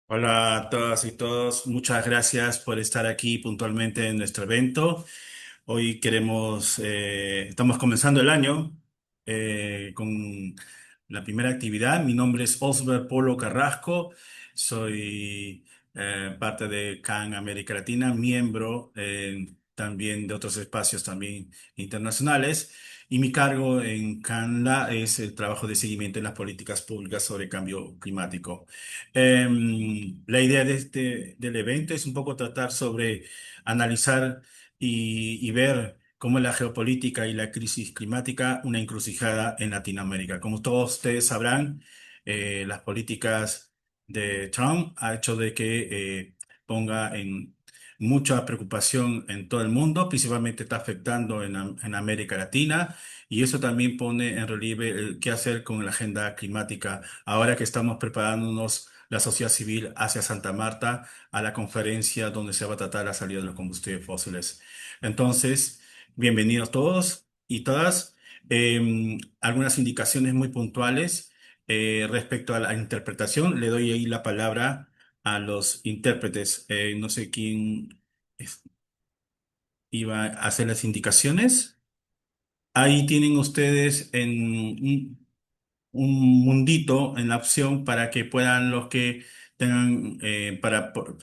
Hola a todas y todos, muchas gracias por estar aquí puntualmente en nuestro evento. Hoy estamos comenzando el año con la primera actividad. Mi nombre es Osber Polo Carrasco, soy parte de CAN América Latina, miembro también de otros espacios también internacionales. Y mi cargo en CANLA es el trabajo de seguimiento en las políticas públicas sobre cambio climático. La idea del evento es un poco tratar sobre analizar y ver cómo es la geopolítica y la crisis climática una encrucijada en Latinoamérica. Como todos ustedes sabrán, las políticas de Trump ha hecho de que ponga en mucha preocupación en todo el mundo, principalmente está afectando en América Latina, y eso también pone en relieve el qué hacer con la agenda climática ahora que estamos preparándonos la sociedad civil hacia Santa Marta a la conferencia donde se va a tratar la salida de los combustibles fósiles. Entonces, bienvenidos todos y todas. Algunas indicaciones muy puntuales respecto a la interpretación. Le doy ahí la palabra a los intérpretes. No sé quién es- iba a hacer las indicaciones. Ahí tienen ustedes un mundito en la opción para que puedan los que tengan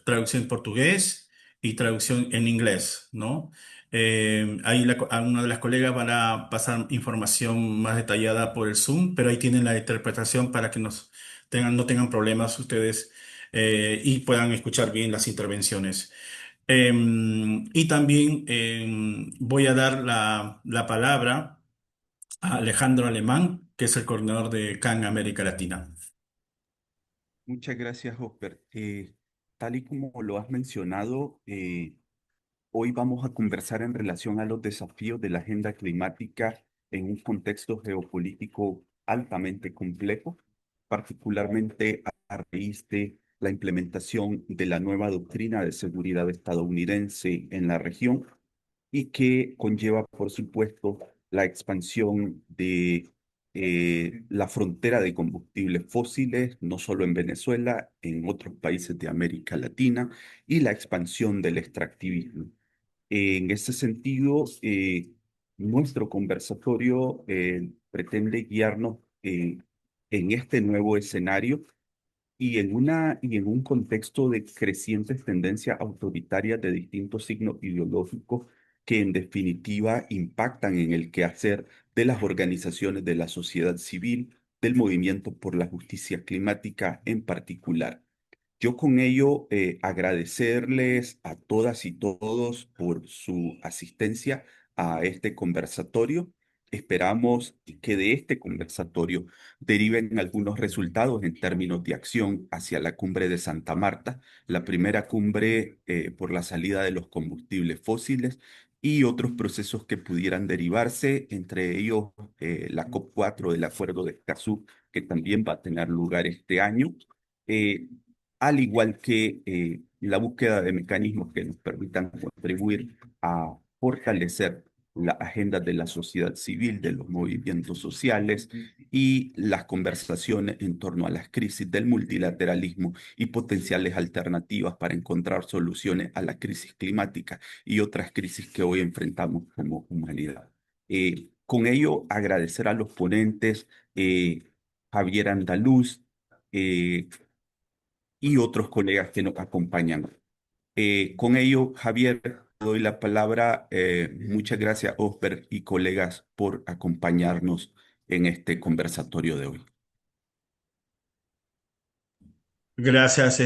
traducción en portugués y traducción en inglés, ¿no? Ahí a una de las colegas van a pasar información más detallada por el Zoom, pero ahí tienen la interpretación para que no tengan problemas ustedes y puedan escuchar bien las intervenciones. Y también voy a dar la palabra a Alejandro Alemán, que es el coordinador de CAN América Latina. Muchas gracias, Oscar. Tal y como lo has mencionado, hoy vamos a conversar en relación a los desafíos de la agenda climática en un contexto geopolítico altamente complejo, particularmente a raíz de la implementación de la nueva doctrina de seguridad estadounidense en la región y que conlleva, por supuesto, la expansión de la frontera de combustibles fósiles, no solo en Venezuela, en otros países de América Latina, y la expansión del extractivismo. En ese sentido, nuestro conversatorio pretende guiarnos en este nuevo escenario y en un contexto de crecientes tendencias autoritarias de distintos signos ideológicos que en definitiva impactan en el quehacer de las organizaciones de la sociedad civil, del movimiento por la justicia climática en particular. Yo con ello agradecerles a todas y todos por su asistencia a este conversatorio. Esperamos que de este conversatorio deriven algunos resultados en términos de acción hacia la cumbre de Santa Marta, la primera cumbre por la salida de los combustibles fósiles y otros procesos que pudieran derivarse, entre ellos la COP4 del Acuerdo de Escazú, que también va a tener lugar este año. Eh, Al igual que la búsqueda de mecanismos que nos permitan contribuir a fortalecer la agenda de la sociedad civil, de los movimientos sociales y las conversaciones en torno a las crisis del multilateralismo y potenciales alternativas para encontrar soluciones a la crisis climática y otras crisis que hoy enfrentamos como humanidad. Con ello, agradecer a los ponentes, Javier Andaluz, eh, y otros colegas que nos acompañan. Con ello, Javier, te doy la palabra. Muchas gracias, Osber y colegas, por acompañarnos en este conversatorio de hoy. Gracias,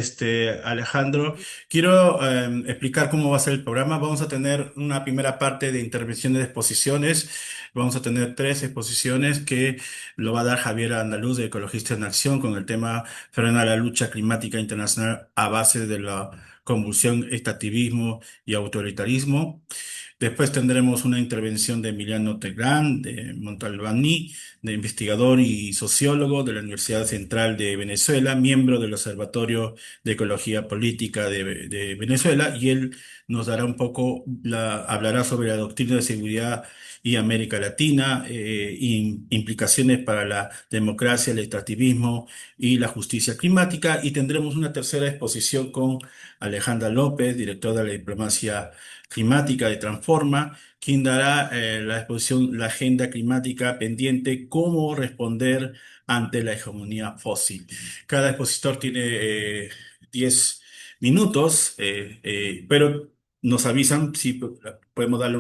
Alejandro. Quiero explicar cómo va a ser el programa. Vamos a tener una primera parte de intervenciones de exposiciones. Vamos a tener tres exposiciones que lo va a dar Javier Andaluz de Ecologistas en Acción con el tema Frenar la lucha climática internacional a base de la convulsión, extractivismo y autoritarismo. Después tendremos una intervención de Emiliano Tegrán, de Montalbán, de investigador y sociólogo de la Universidad Central de Venezuela, miembro del Observatorio de Ecología Política de Venezuela, y él nos dará un poco, hablará sobre la doctrina de seguridad y América Latina, implicaciones para la democracia, el extractivismo y la justicia climática. Y tendremos una tercera exposición con Alejandra López, directora de la diplomacia climática de Transforma, quien dará la exposición La Agenda Climática Pendiente, cómo responder ante la hegemonía fósil. Cada expositor tiene 10 minutos, pero nos avisan si podemos darle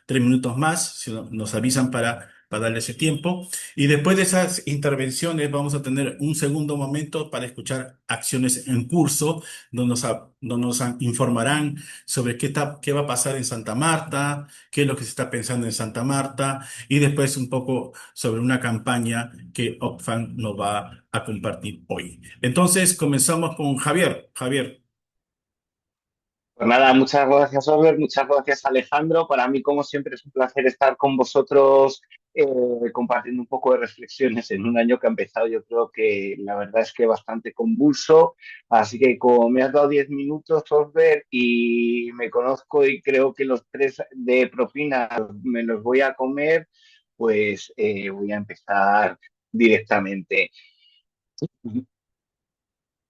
3 minutos más, si nos avisan para darle ese tiempo. Y después de esas intervenciones vamos a tener un segundo momento para escuchar acciones en curso, donde nos informarán sobre qué va a pasar en Santa Marta, qué es lo que se está pensando en Santa Marta, y después un poco sobre una campaña que Oxfam nos va a compartir hoy. Entonces, comenzamos con Javier. Javier. Pues nada, muchas gracias, Robert, muchas gracias, Alejandro. Para mí, como siempre, es un placer estar con vosotros compartiendo un poco de reflexiones en un año que ha empezado, yo creo que la verdad es que bastante convulso. Así que como me has dado 10 minutos, Robert, y me conozco y creo que los tres de propina me los voy a comer, pues voy a empezar directamente.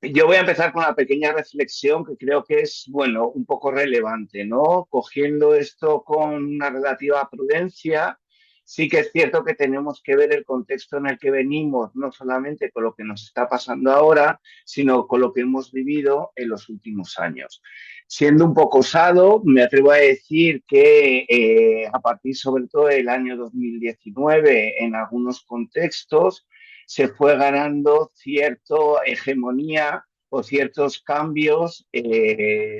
Yo voy a empezar con una pequeña reflexión que creo que es, bueno, un poco relevante, ¿no? Cogiendo esto con una relativa prudencia, sí que es cierto que tenemos que ver el contexto en el que venimos, no solamente con lo que nos está pasando ahora, sino con lo que hemos vivido en los últimos años. Siendo un poco osado, me atrevo a decir que a partir sobre todo del año 2019, en algunos contextos, se fue ganando cierta hegemonía o ciertos cambios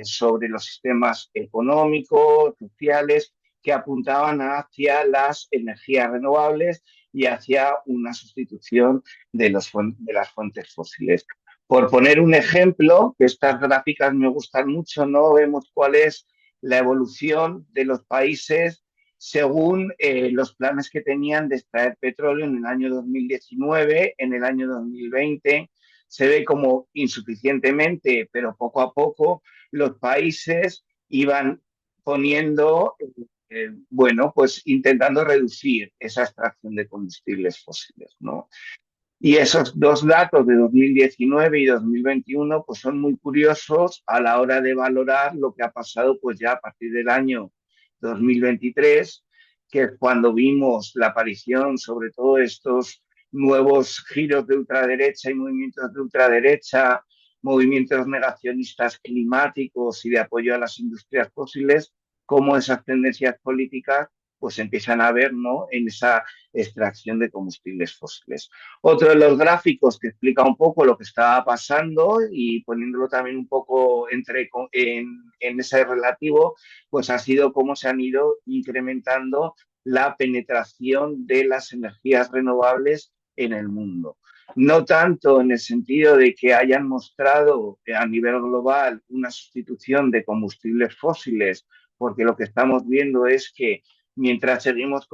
sobre los sistemas económicos, sociales, que apuntaban hacia las energías renovables y hacia una sustitución de las fuentes fósiles. Por poner un ejemplo, que estas gráficas me gustan mucho, ¿no? Vemos cuál es la evolución de los países según los planes que tenían de extraer petróleo en el año 2019, en el año 2020. Se ve como insuficientemente, pero poco a poco los países iban poniendo, bueno, pues intentando reducir esa extracción de combustibles fósiles, ¿no? Y esos dos datos de 2019 y 2021 pues son muy curiosos a la hora de valorar lo que ha pasado pues ya a partir del año 2023, que es cuando vimos la aparición sobre todo estos nuevos giros de ultraderecha y movimientos de ultraderecha, movimientos negacionistas climáticos y de apoyo a las industrias fósiles, cómo esas tendencias políticas pues empiezan a ver, ¿no?, en esa extracción de combustibles fósiles. Otro de los gráficos que explica un poco lo que estaba pasando y poniéndolo también un poco en ese relativo, pues ha sido cómo se han ido incrementando la penetración de las energías renovables en el mundo. No tanto en el sentido de que hayan mostrado a nivel global una sustitución de combustibles fósiles, porque lo que estamos viendo es que mientras seguimos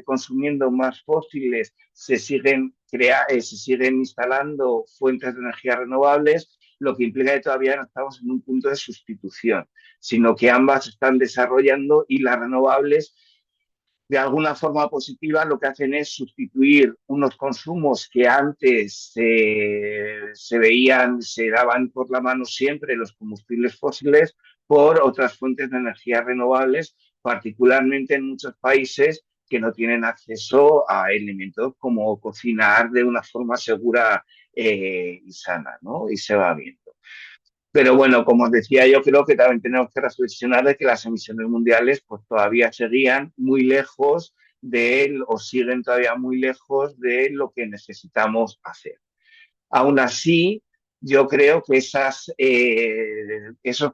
consumiendo más fósiles, se siguen instalando fuentes de energía renovables, lo que implica que todavía no estamos en un punto de sustitución, sino que ambas están desarrollando y las renovables, de alguna forma positiva, lo que hacen es sustituir unos consumos que antes se veían, se daban por la mano siempre los combustibles fósiles por otras fuentes de energía renovables, particularmente en muchos países que no tienen acceso a elementos como cocinar de una forma segura y sana, ¿no? Y se va viendo. Pero bueno, como os decía, yo creo que también tenemos que reflexionar de que las emisiones mundiales pues todavía seguían muy lejos de él o siguen todavía muy lejos de lo que necesitamos hacer. Aún así, yo creo que esos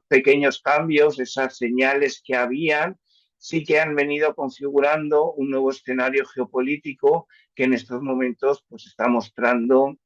pequeños cambios, esas señales que habían, sí que han venido configurando un nuevo escenario geopolítico que en estos momentos pues, se está mostrando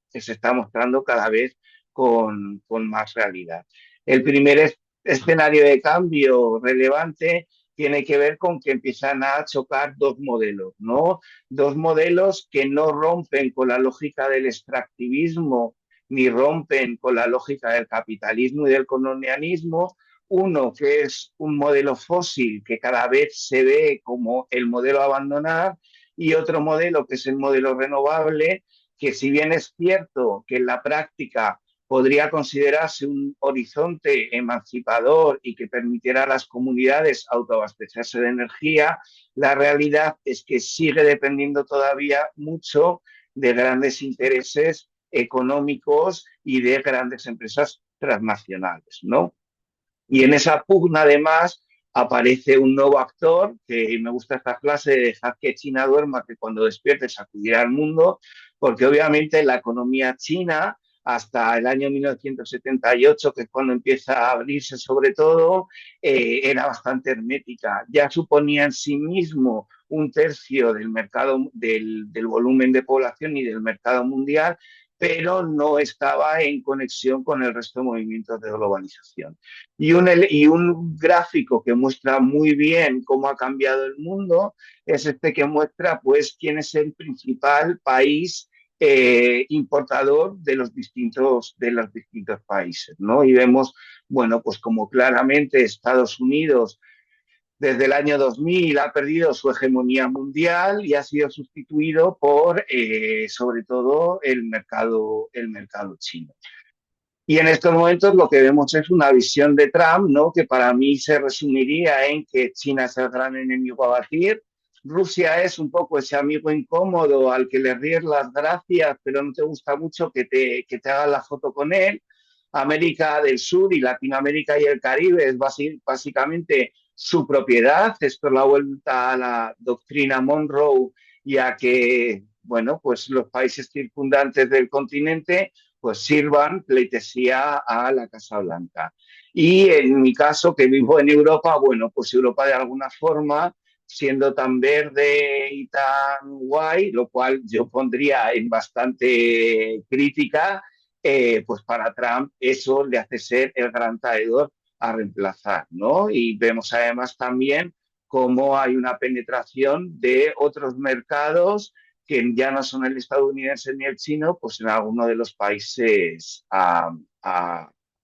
cada vez con más realidad. El primer escenario de cambio relevante tiene que ver con que empiezan a chocar dos modelos, ¿no? Dos modelos que no rompen con la lógica del extractivismo ni rompen con la lógica del capitalismo y del colonialismo. Uno que es un modelo fósil que cada vez se ve como el modelo a abandonar y otro modelo que es el modelo renovable, que si bien es cierto que en la práctica podría considerarse un horizonte emancipador y que permitiera a las comunidades autoabastecerse de energía, la realidad es que sigue dependiendo todavía mucho de grandes intereses económicos y de grandes empresas transnacionales, ¿no? Y en esa pugna, además, aparece un nuevo actor, que me gusta esta clase de dejar que China duerma, que cuando despierte sacudirá al mundo, porque obviamente la economía china, hasta el año 1978, que es cuando empieza a abrirse sobre todo, era bastante hermética. Ya suponía en sí mismo un tercio del mercado, del volumen de población y del mercado mundial, pero no estaba en conexión con el resto de movimientos de globalización. Y un gráfico que muestra muy bien cómo ha cambiado el mundo es este que muestra pues quién es el principal país importador de los distintos países, ¿no? Y vemos, bueno, pues como claramente Estados Unidos desde el año 2000 ha perdido su hegemonía mundial y ha sido sustituido por, sobre todo, el mercado chino. Y en estos momentos lo que vemos es una visión de Trump, ¿no? Que para mí se resumiría en que China es el gran enemigo a batir, Rusia es un poco ese amigo incómodo al que le ríes las gracias, pero no te gusta mucho que te hagan la foto con él. América del Sur y Latinoamérica y el Caribe es básicamente su propiedad. Esto es la vuelta a la doctrina Monroe y a que, bueno, pues los países circundantes del continente pues sirvan pleitesía a la Casa Blanca. Y en mi caso, que vivo en Europa, bueno, pues Europa de alguna forma, siendo tan verde y tan guay, lo cual yo pondría en bastante crítica, pues para Trump eso le hace ser el gran traidor a reemplazar, ¿no? Y vemos además también cómo hay una penetración de otros mercados que ya no son el estadounidense ni el chino, pues en alguno de los países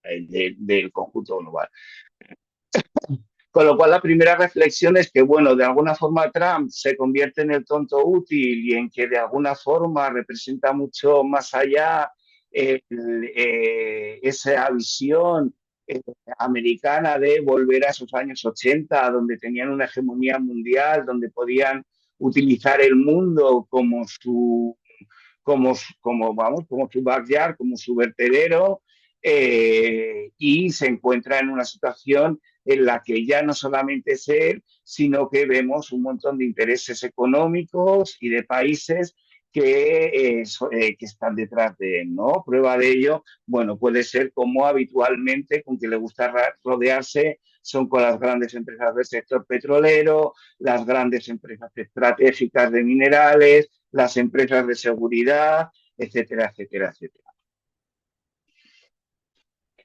del conjunto global. Con lo cual, la primera reflexión es que, bueno, de alguna forma Trump se convierte en el tonto útil y en que de alguna forma representa mucho más allá esa visión eh, americana de volver a esos años 80, donde tenían una hegemonía mundial, donde podían utilizar el mundo como su backyard, como su vertedero, y se encuentra en una situación en la que ya no solamente es él, sino que vemos un montón de intereses económicos y de países que están detrás de él, ¿no? Prueba de ello, bueno, puede ser como habitualmente con que le gusta rodearse son con las grandes empresas del sector petrolero, las grandes empresas estratégicas de minerales, las empresas de seguridad, etcétera, etcétera, etcétera.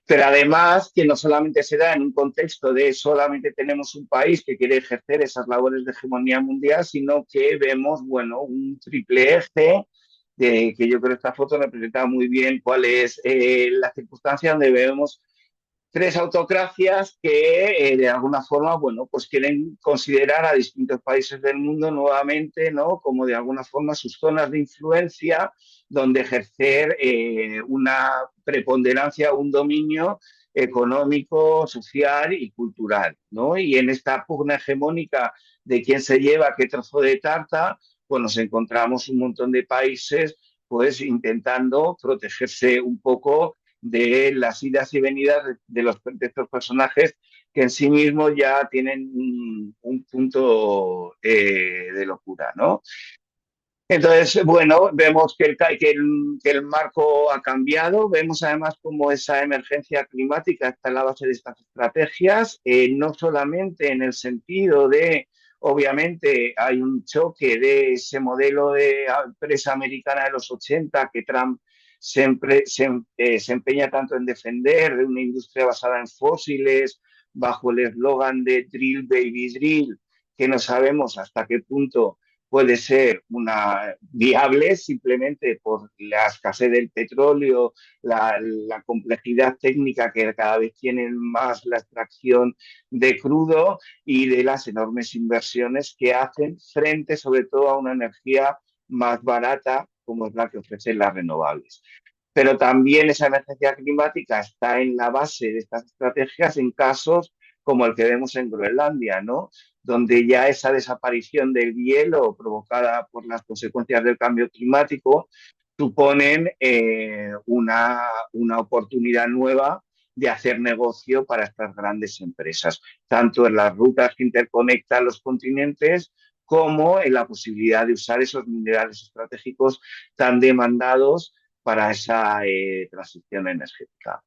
Pero además que no solamente se da en un contexto de solamente tenemos un país que quiere ejercer esas labores de hegemonía mundial, sino que vemos, bueno, un triple eje de que yo creo que esta foto representa muy bien cuál es la circunstancia donde vemos tres autocracias que de alguna forma, bueno, pues quieren considerar a distintos países del mundo nuevamente, ¿no? Como de alguna forma sus zonas de influencia donde ejercer una preponderancia, un dominio económico, social y cultural, ¿no? Y en esta pugna hegemónica de quién se lleva qué trozo de tarta, pues nos encontramos un montón de países pues intentando protegerse un poco de las idas y venidas de estos personajes que en sí mismos ya tienen un punto de locura, ¿no? Entonces, bueno, vemos que el marco ha cambiado, vemos además cómo esa emergencia climática está en la base de estas estrategias, no solamente en el sentido de, obviamente, hay un choque de ese modelo de empresa americana de los 80 que Trump se empeña tanto en defender, de una industria basada en fósiles, bajo el eslogan de Drill Baby Drill, que no sabemos hasta qué punto puede ser una viable simplemente por la escasez del petróleo, la complejidad técnica que cada vez tiene más la extracción de crudo y de las enormes inversiones que hacen frente sobre todo a una energía más barata como es la que ofrecen las renovables. Pero también esa emergencia climática está en la base de estas estrategias en casos como el que vemos en Groenlandia, ¿no? Donde ya esa desaparición del hielo provocada por las consecuencias del cambio climático suponen una oportunidad nueva de hacer negocio para estas grandes empresas, tanto en las rutas que interconectan los continentes como en la posibilidad de usar esos minerales estratégicos tan demandados para esa transición energética.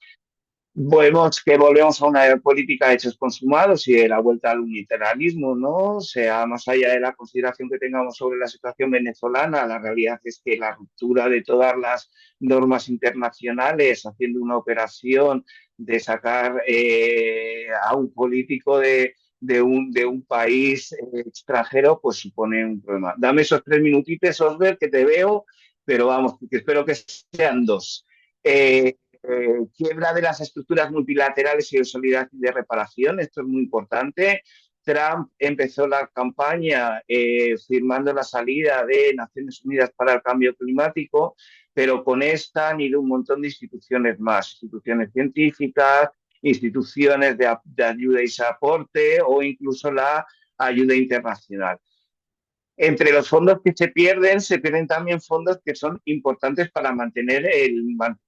Vemos que volvemos a una política de hechos consumados y de la vuelta al unilateralismo, ¿no? O sea, más allá de la consideración que tengamos sobre la situación venezolana, la realidad es que la ruptura de todas las normas internacionales, haciendo una operación de sacar a un político de un país extranjero, pues supone un problema. Dame esos 3 minutitos, Osber, que te veo, pero vamos, que espero que sean 2. Quiebra de las estructuras multilaterales y de solidaridad y de reparación, esto es muy importante. Trump empezó la campaña firmando la salida de Naciones Unidas para el Cambio Climático, pero con esta han ido un montón de instituciones más, instituciones científicas, instituciones de ayuda y soporte o incluso la ayuda internacional. Entre los fondos que se pierden también fondos que son importantes para mantener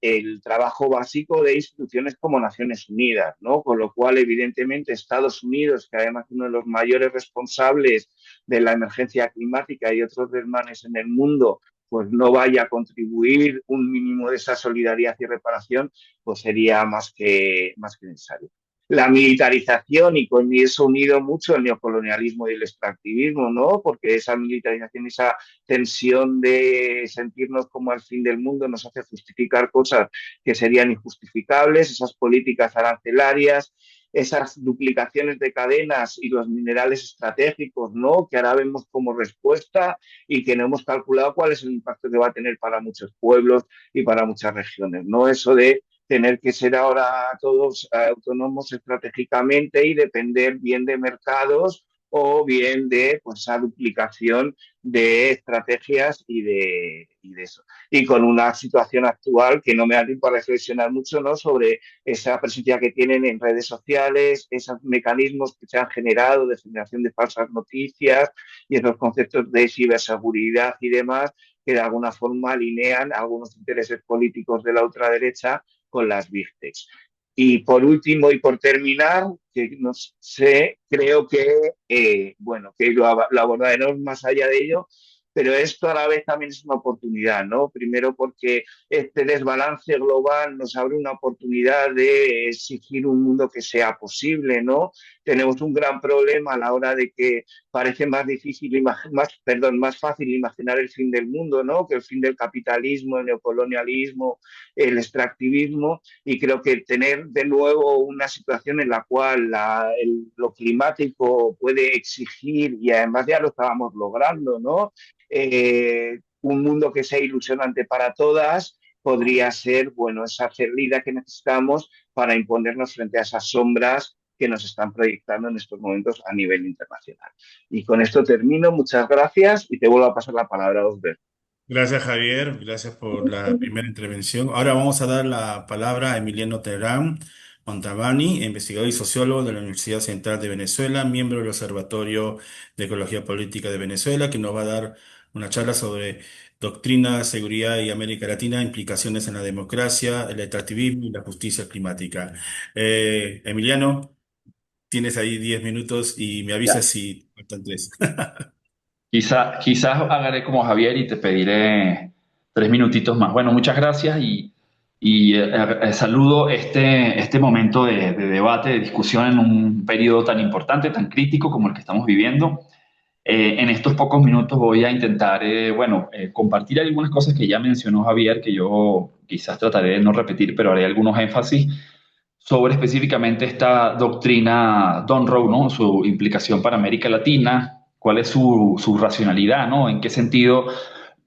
el trabajo básico de instituciones como Naciones Unidas, ¿no? Con lo cual, evidentemente, Estados Unidos, que además es uno de los mayores responsables de la emergencia climática y otros desmanes en el mundo, pues no vaya a contribuir un mínimo de esa solidaridad y reparación, pues sería más que necesario. La militarización y con eso unido mucho el neocolonialismo y el extractivismo, ¿no? Porque esa militarización, esa tensión de sentirnos como al fin del mundo nos hace justificar cosas que serían injustificables, esas políticas arancelarias, esas duplicaciones de cadenas y los minerales estratégicos, ¿no? Que ahora vemos como respuesta y que no hemos calculado cuál es el impacto que va a tener para muchos pueblos y para muchas regiones, ¿no? Eso de tener que ser ahora todos autónomos estratégicamente y depender bien de mercados o bien de pues, esa duplicación de estrategias y de eso. Y con una situación actual que no me da tiempo a reflexionar mucho, ¿no? Sobre esa presencia que tienen en redes sociales, esos mecanismos que se han generado de generación de falsas noticias y esos conceptos de ciberseguridad y demás que de alguna forma alinean algunos intereses políticos de la ultraderecha con las Big Tech. Y por último y por terminar, que no sé, creo que, bueno, que lo abordaremos más allá de ello, pero esto a la vez también es una oportunidad, ¿no? Primero porque este desbalance global nos abre una oportunidad de exigir un mundo que sea posible, ¿no? Tenemos un gran problema a la hora de que parece más difícil, más fácil imaginar el fin del mundo, ¿no? Que el fin del capitalismo, el neocolonialismo, el extractivismo, y creo que tener de nuevo una situación en la cual lo climático puede exigir, y además ya lo estábamos logrando, ¿no? Un mundo que sea ilusionante para todas podría ser, bueno, esa salida que necesitamos para imponernos frente a esas sombras que nos están proyectando en estos momentos a nivel internacional. Y con esto termino. Muchas gracias y te vuelvo a pasar la palabra, Osber. Gracias, Javier. Gracias por la primera intervención. Ahora vamos a dar la palabra a Emiliano Terán Montalbani, investigador y sociólogo de la Universidad Central de Venezuela, miembro del Observatorio de Ecología Política de Venezuela, que nos va a dar una charla sobre doctrina, seguridad y América Latina, implicaciones en la democracia, el extractivismo y la justicia climática. Emiliano, tienes ahí 10 minutos y me avisas Ya. si faltan 3. Quizás haré como Javier y te pediré 3 minutitos más. Bueno, muchas gracias y saludo este momento de debate, de discusión en un periodo tan importante, tan crítico como el que estamos viviendo. En estos pocos minutos voy a intentar, compartir algunas cosas que ya mencionó Javier, que yo quizás trataré de no repetir, pero haré algunos énfasis sobre específicamente esta doctrina Monroe, ¿no? Su implicación para América Latina, cuál es su racionalidad, ¿no? En qué sentido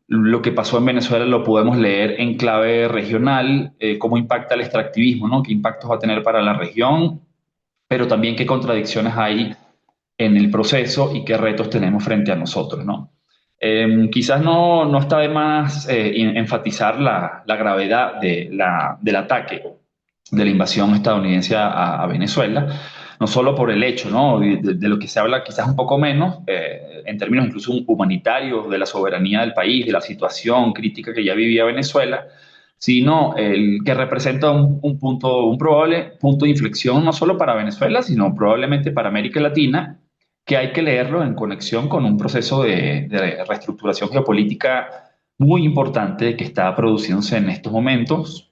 lo que pasó en Venezuela lo podemos leer en clave regional, cómo impacta el extractivismo, ¿no? Qué impactos va a tener para la región, pero también qué contradicciones hay en el proceso y qué retos tenemos frente a nosotros, ¿no? Quizás no está de más enfatizar la gravedad del ataque, de la invasión estadounidense a Venezuela, no solo por el hecho, ¿no? De lo que se habla quizás un poco menos, en términos incluso humanitarios, de la soberanía del país, de la situación crítica que ya vivía Venezuela, sino el que representa un probable punto de inflexión no solo para Venezuela, sino probablemente para América Latina, que hay que leerlo en conexión con un proceso de reestructuración geopolítica muy importante que está produciéndose en estos momentos,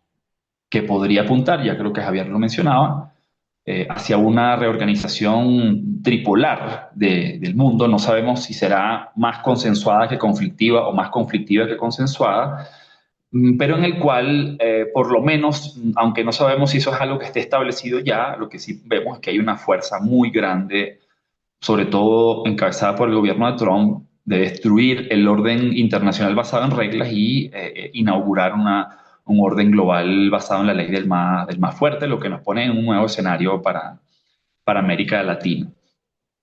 que podría apuntar, ya creo que Javier lo mencionaba, hacia una reorganización tripolar del mundo. No sabemos si será más consensuada que conflictiva o más conflictiva que consensuada, pero en el cual, por lo menos, aunque no sabemos si eso es algo que esté establecido ya, lo que sí vemos es que hay una fuerza muy grande, sobre todo encabezada por el gobierno de Trump, de destruir el orden internacional basado en reglas y inaugurar un orden global basado en la ley del más fuerte, lo que nos pone en un nuevo escenario para América Latina.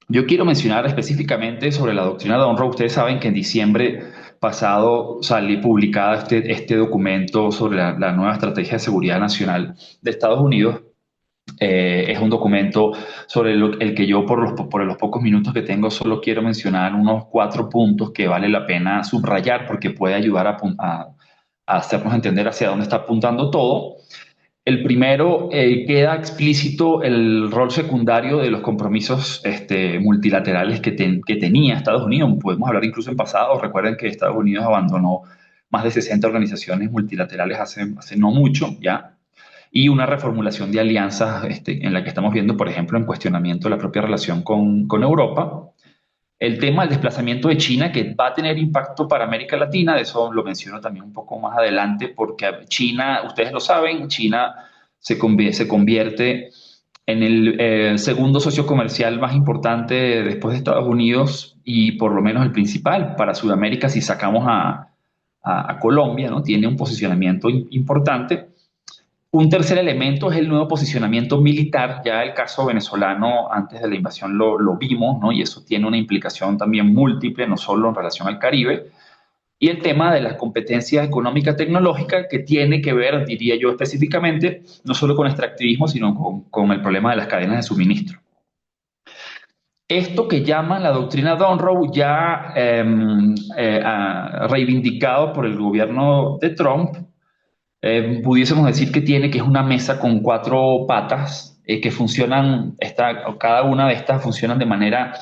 Yo quiero mencionar específicamente sobre la doctrina de Monroe. Ustedes saben que en diciembre pasado salió publicado este documento sobre la nueva estrategia de seguridad nacional de Estados Unidos. Es un documento sobre el que yo, por los pocos minutos que tengo, solo quiero mencionar unos 4 puntos que vale la pena subrayar porque puede ayudar a hacernos entender hacia dónde está apuntando todo. El primero, queda explícito el rol secundario de los compromisos multilaterales que tenía Estados Unidos. Podemos hablar incluso en pasado. Recuerden que Estados Unidos abandonó más de 60 organizaciones multilaterales hace no mucho, ¿ya? Y una reformulación de alianzas en la que estamos viendo, por ejemplo, en cuestionamiento de la propia relación con Europa. El tema del desplazamiento de China, que va a tener impacto para América Latina, de eso lo menciono también un poco más adelante, porque China, ustedes lo saben, China se convierte en el segundo socio comercial más importante después de Estados Unidos y por lo menos el principal para Sudamérica si sacamos a Colombia, ¿no? Tiene un posicionamiento importante. Un tercer elemento es el nuevo posicionamiento militar. Ya el caso venezolano antes de la invasión lo vimos, ¿no? Y eso tiene una implicación también múltiple, no solo en relación al Caribe. Y el tema de la competencia económica tecnológica que tiene que ver, diría yo específicamente, no solo con extractivismo, sino con el problema de las cadenas de suministro. Esto que llaman la doctrina Monroe, ya reivindicado por el gobierno de Trump, pudiésemos decir que es una mesa con 4 patas que funcionan, cada una de estas funcionan de manera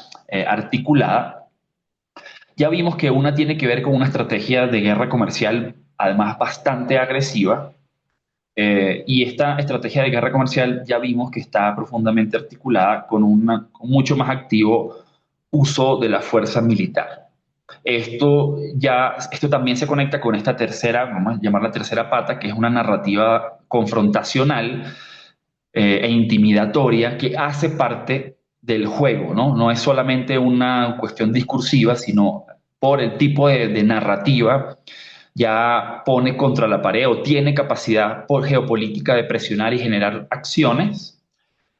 articulada. Ya vimos que una tiene que ver con una estrategia de guerra comercial, además bastante agresiva, y esta estrategia de guerra comercial ya vimos que está profundamente articulada con un mucho más activo uso de la fuerza militar. Esto también se conecta con esta tercera, vamos a llamarla tercera pata, que es una narrativa confrontacional e intimidatoria que hace parte del juego, ¿no? No es solamente una cuestión discursiva, sino por el tipo de narrativa ya pone contra la pared o tiene capacidad por geopolítica de presionar y generar acciones.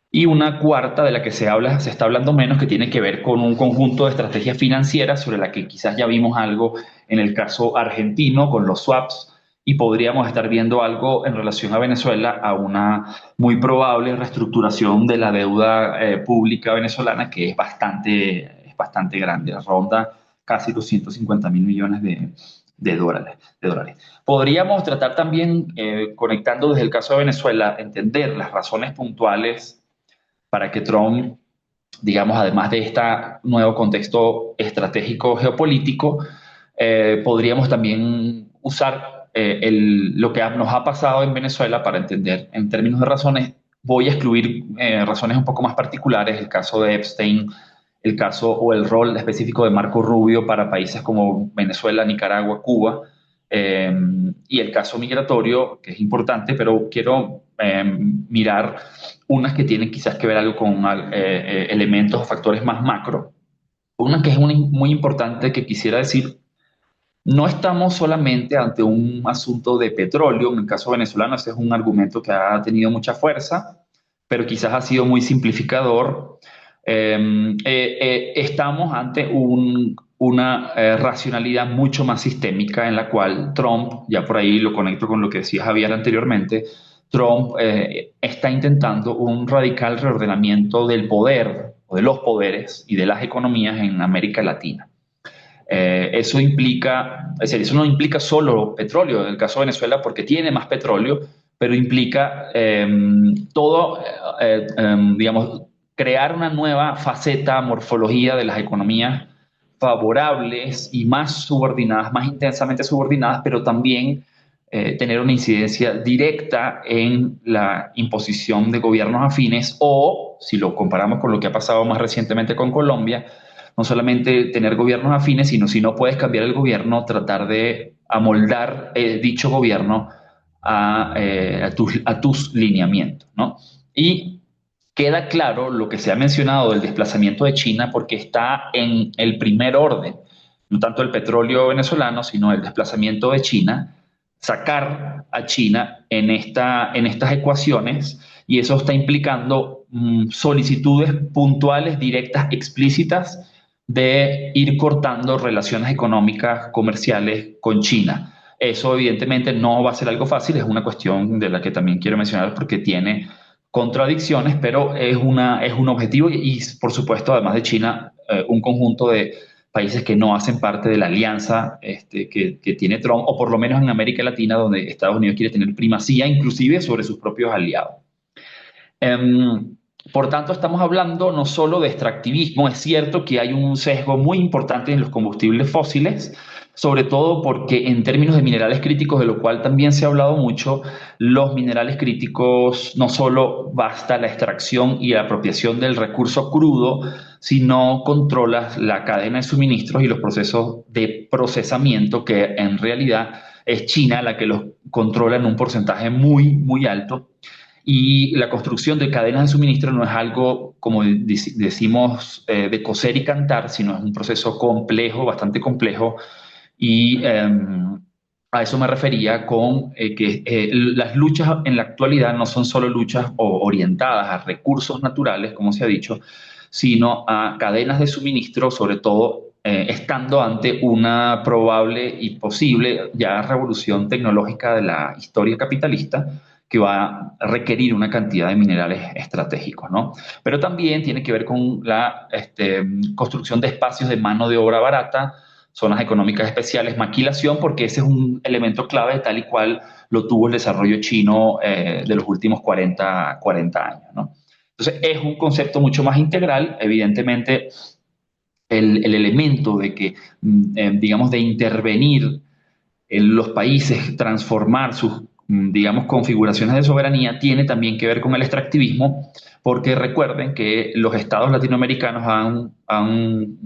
Y una cuarta de la que se está hablando menos, que tiene que ver con un conjunto de estrategias financieras sobre la que quizás ya vimos algo en el caso argentino con los swaps y podríamos estar viendo algo en relación a Venezuela, a una muy probable reestructuración de la deuda pública venezolana que es bastante grande, ronda casi los 150.000 millones de dólares. Podríamos tratar también, conectando desde el caso de Venezuela, entender las razones puntuales para que Trump, digamos, además de este nuevo contexto estratégico geopolítico, podríamos también usar lo que nos ha pasado en Venezuela para entender en términos de razones. Voy a excluir razones un poco más particulares, el caso de Epstein, el caso o el rol específico de Marco Rubio para países como Venezuela, Nicaragua, Cuba, eh, y el caso migratorio, que es importante, pero quiero mirar unas que tienen quizás que ver algo con elementos o factores más macro. Una que es muy importante que quisiera decir, no estamos solamente ante un asunto de petróleo, en el caso venezolano ese es un argumento que ha tenido mucha fuerza, pero quizás ha sido muy simplificador. Estamos ante una racionalidad mucho más sistémica en la cual Trump, ya por ahí lo conecto con lo que decía Javier anteriormente, Trump está intentando un radical reordenamiento del poder o de los poderes y de las economías en América Latina. Eso implica, es decir, eso no implica solo petróleo, en el caso de Venezuela, porque tiene más petróleo, pero implica todo, digamos, crear una nueva faceta, morfología de las economías favorables y más subordinadas, más intensamente subordinadas, pero también tener una incidencia directa en la imposición de gobiernos afines o, si lo comparamos con lo que ha pasado más recientemente con Colombia, no solamente tener gobiernos afines, sino si no puedes cambiar el gobierno, tratar de amoldar dicho gobierno a tus lineamientos, ¿no? Y queda claro lo que se ha mencionado del desplazamiento de China porque está en el primer orden, no tanto el petróleo venezolano, sino el desplazamiento de China, sacar a China en estas ecuaciones y eso está implicando solicitudes puntuales, directas, explícitas de ir cortando relaciones económicas, comerciales con China. Eso evidentemente no va a ser algo fácil, es una cuestión de la que también quiero mencionar porque tiene contradicciones, pero es un objetivo y por supuesto, además de China, un conjunto de países que no hacen parte de la alianza que tiene Trump, o por lo menos en América Latina, donde Estados Unidos quiere tener primacía, inclusive sobre sus propios aliados. Por tanto, estamos hablando no solo de extractivismo, es cierto que hay un sesgo muy importante en los combustibles fósiles, sobre todo porque en términos de minerales críticos, de lo cual también se ha hablado mucho, los minerales críticos no solo basta la extracción y la apropiación del recurso crudo, sino controlas la cadena de suministros y los procesos de procesamiento, que en realidad es China la que los controla en un porcentaje muy, muy alto. Y la construcción de cadenas de suministro no es algo, como decimos, de coser y cantar, sino es un proceso complejo, bastante complejo. Y a eso me refería con que las luchas en la actualidad no son solo luchas orientadas a recursos naturales, como se ha dicho, sino a cadenas de suministro, sobre todo estando ante una probable y posible ya revolución tecnológica de la historia capitalista que va a requerir una cantidad de minerales estratégicos, ¿no? Pero también tiene que ver con la construcción de espacios de mano de obra barata, zonas económicas especiales, maquilación, porque ese es un elemento clave tal y cual lo tuvo el desarrollo chino de los últimos 40 años, ¿no? Entonces, es un concepto mucho más integral, evidentemente, el elemento de que, digamos, de intervenir en los países, transformar sus, digamos, configuraciones de soberanía, tiene también que ver con el extractivismo, porque recuerden que los estados latinoamericanos han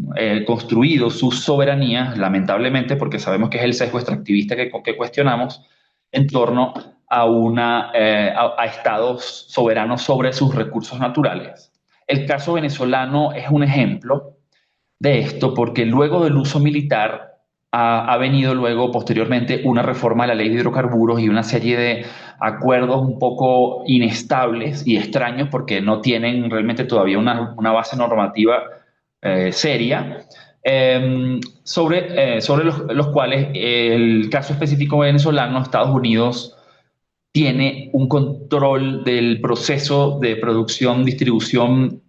construido sus soberanías, lamentablemente, porque sabemos que es el sesgo extractivista que cuestionamos, en torno a estados soberanos sobre sus recursos naturales. El caso venezolano es un ejemplo de esto porque luego del uso militar ha venido luego posteriormente una reforma de la ley de hidrocarburos y una serie de acuerdos un poco inestables y extraños porque no tienen realmente todavía una base normativa seria sobre los cuales el caso específico venezolano, Estados Unidos tiene un control del proceso de producción, distribución,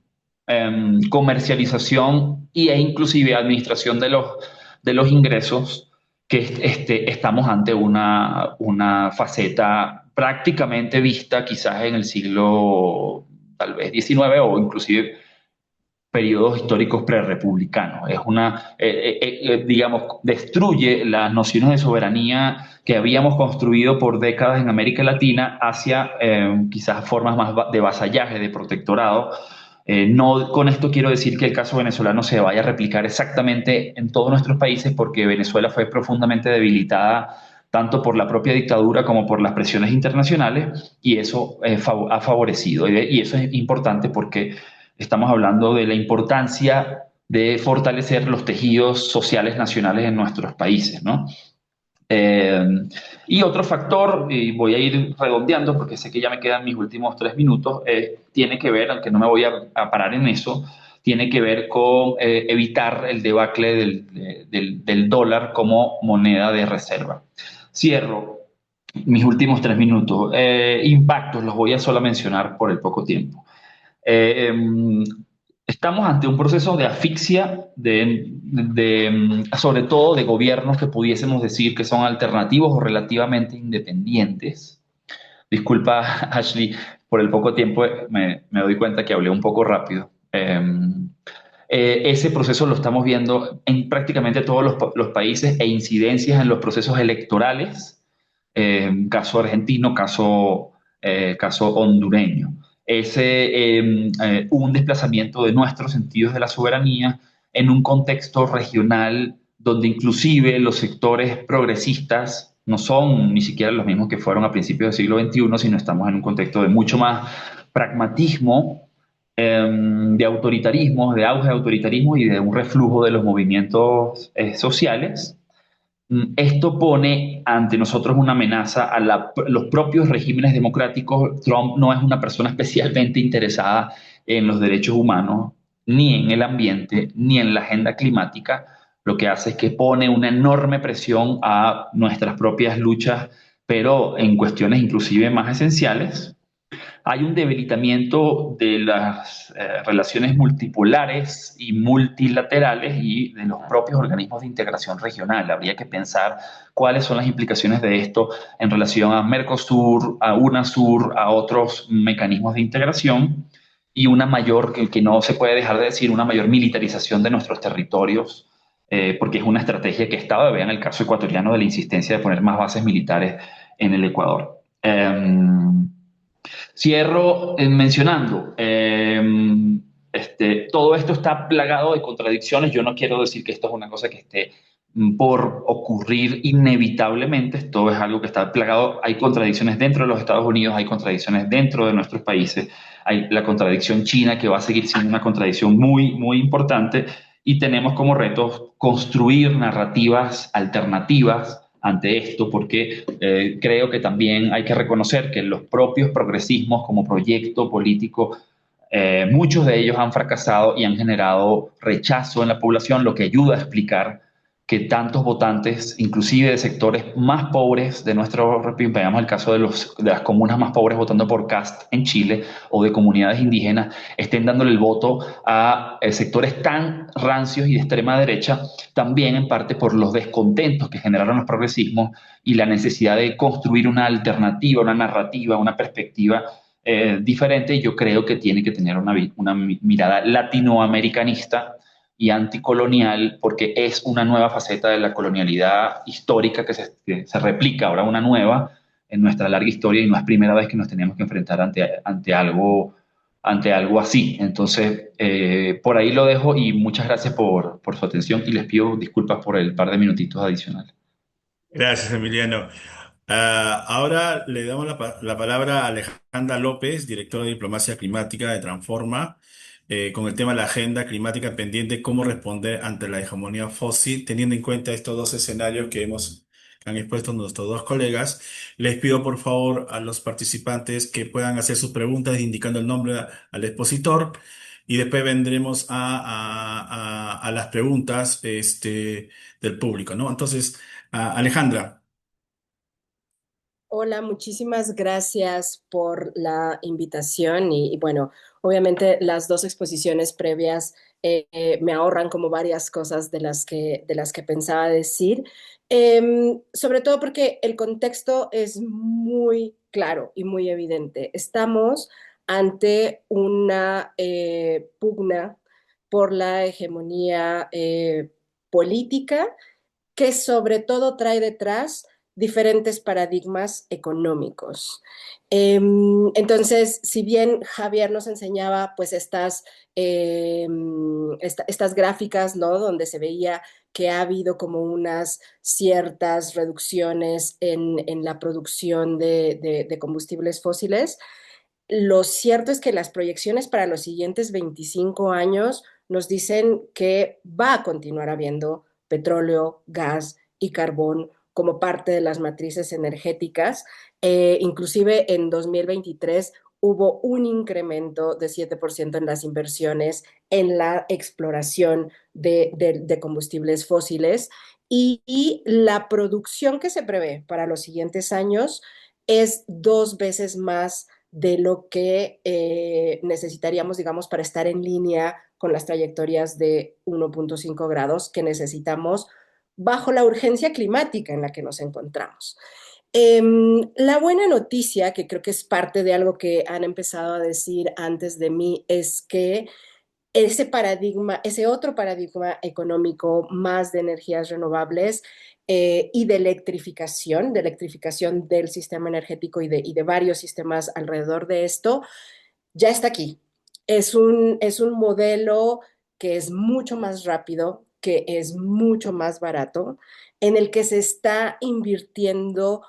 comercialización e inclusive administración de los ingresos, que estamos ante una faceta prácticamente vista quizás en el siglo tal vez XIX o inclusive periodos históricos prerepublicanos. Es digamos, destruye las nociones de soberanía que habíamos construido por décadas en América Latina hacia quizás formas más de vasallaje, de protectorado. No con esto quiero decir que el caso venezolano se vaya a replicar exactamente en todos nuestros países, porque Venezuela fue profundamente debilitada tanto por la propia dictadura como por las presiones internacionales, y eso ha favorecido. Y eso es importante porque estamos hablando de la importancia de fortalecer los tejidos sociales nacionales en nuestros países, ¿no? Eh, y otro factor, y voy a ir redondeando porque sé que ya me quedan mis últimos 3 minutos, tiene que ver, aunque no me voy a parar en eso, tiene que ver con evitar el debacle del dólar como moneda de reserva. Cierro mis últimos 3 minutos. Impactos, los voy a solo mencionar por el poco tiempo. Eh, Estamos ante un proceso de asfixia, sobre todo de gobiernos que pudiésemos decir que son alternativos o relativamente independientes. Disculpa, Ashley, por el poco tiempo me doy cuenta que hablé un poco rápido. Ese proceso lo estamos viendo en prácticamente todos los países e incidencias en los procesos electorales, caso argentino, caso hondureño. Un desplazamiento de nuestros sentidos de la soberanía en un contexto regional donde inclusive los sectores progresistas no son ni siquiera los mismos que fueron a principios del siglo XXI, sino estamos en un contexto de mucho más pragmatismo, de autoritarismo, de auge de autoritarismo y de un reflujo de los movimientos sociales. Esto pone ante nosotros una amenaza a los propios regímenes democráticos. Trump no es una persona especialmente interesada en los derechos humanos, ni en el ambiente, ni en la agenda climática. Lo que hace es que pone una enorme presión a nuestras propias luchas, pero en cuestiones inclusive más esenciales. Hay un debilitamiento de las relaciones multipolares y multilaterales y de los propios organismos de integración regional. Habría que pensar cuáles son las implicaciones de esto en relación a Mercosur, a UNASUR, a otros mecanismos de integración y una mayor, que no se puede dejar de decir, una mayor militarización de nuestros territorios, porque es una estrategia que estaba, vean el caso ecuatoriano de la insistencia de poner más bases militares en el Ecuador. Cierro mencionando, todo esto está plagado de contradicciones. Yo no quiero decir que esto es una cosa que esté por ocurrir inevitablemente. Esto es algo que está plagado. Hay contradicciones dentro de los Estados Unidos, hay contradicciones dentro de nuestros países. Hay la contradicción china, que va a seguir siendo una contradicción muy, muy importante. Y tenemos como retos construir narrativas alternativas ante esto, porque creo que también hay que reconocer que los propios progresismos como proyecto político, muchos de ellos han fracasado y han generado rechazo en la población, lo que ayuda a explicar que tantos votantes, inclusive de sectores más pobres de nuestro, veamos el caso de las comunas más pobres votando por Cast en Chile, o de comunidades indígenas, estén dándole el voto a sectores tan rancios y de extrema derecha, también en parte por los descontentos que generaron los progresismos y la necesidad de construir una alternativa, una narrativa, una perspectiva diferente. Yo creo que tiene que tener una mirada latinoamericanista y anticolonial, porque es una nueva faceta de la colonialidad histórica que se replica ahora, una nueva en nuestra larga historia, y no es primera vez que nos tenemos que enfrentar ante algo así. Entonces, por ahí lo dejo, y muchas gracias por su atención, y les pido disculpas por el par de minutitos adicionales. Gracias, Emiliano. Ahora le damos la palabra a Alejandra López, directora de Diplomacia Climática de Transforma, con el tema de la agenda climática pendiente, cómo responder ante la hegemonía fósil, teniendo en cuenta estos dos escenarios que han expuesto nuestros dos colegas. Les pido por favor a los participantes que puedan hacer sus preguntas indicando el nombre al expositor, y después vendremos a las preguntas del público, ¿no? Entonces, Alejandra. Hola, muchísimas gracias por la invitación y bueno, obviamente las dos exposiciones previas me ahorran como varias cosas de las que pensaba decir. Sobre todo porque el contexto es muy claro y muy evidente. Estamos ante una pugna por la hegemonía política que sobre todo trae detrás diferentes paradigmas económicos. Entonces, si bien Javier nos enseñaba pues estas gráficas, ¿no? Donde se veía que ha habido como unas ciertas reducciones en la producción de combustibles fósiles. Lo cierto es que las proyecciones para los siguientes 25 años nos dicen que va a continuar habiendo petróleo, gas y carbón como parte de las matrices energéticas. Inclusive en 2023 hubo un incremento de 7% en las inversiones en la exploración de combustibles fósiles y la producción que se prevé para los siguientes años es 2 veces más de lo que necesitaríamos, digamos, para estar en línea con las trayectorias de 1.5 grados que necesitamos bajo la urgencia climática en la que nos encontramos. La buena noticia, que creo que es parte de algo que han empezado a decir antes de mí, es que ese paradigma, ese otro paradigma económico más de energías renovables y de electrificación del sistema energético y de varios sistemas alrededor de esto, ya está aquí. Es un modelo que es mucho más rápido, que es mucho más barato, en el que se está invirtiendo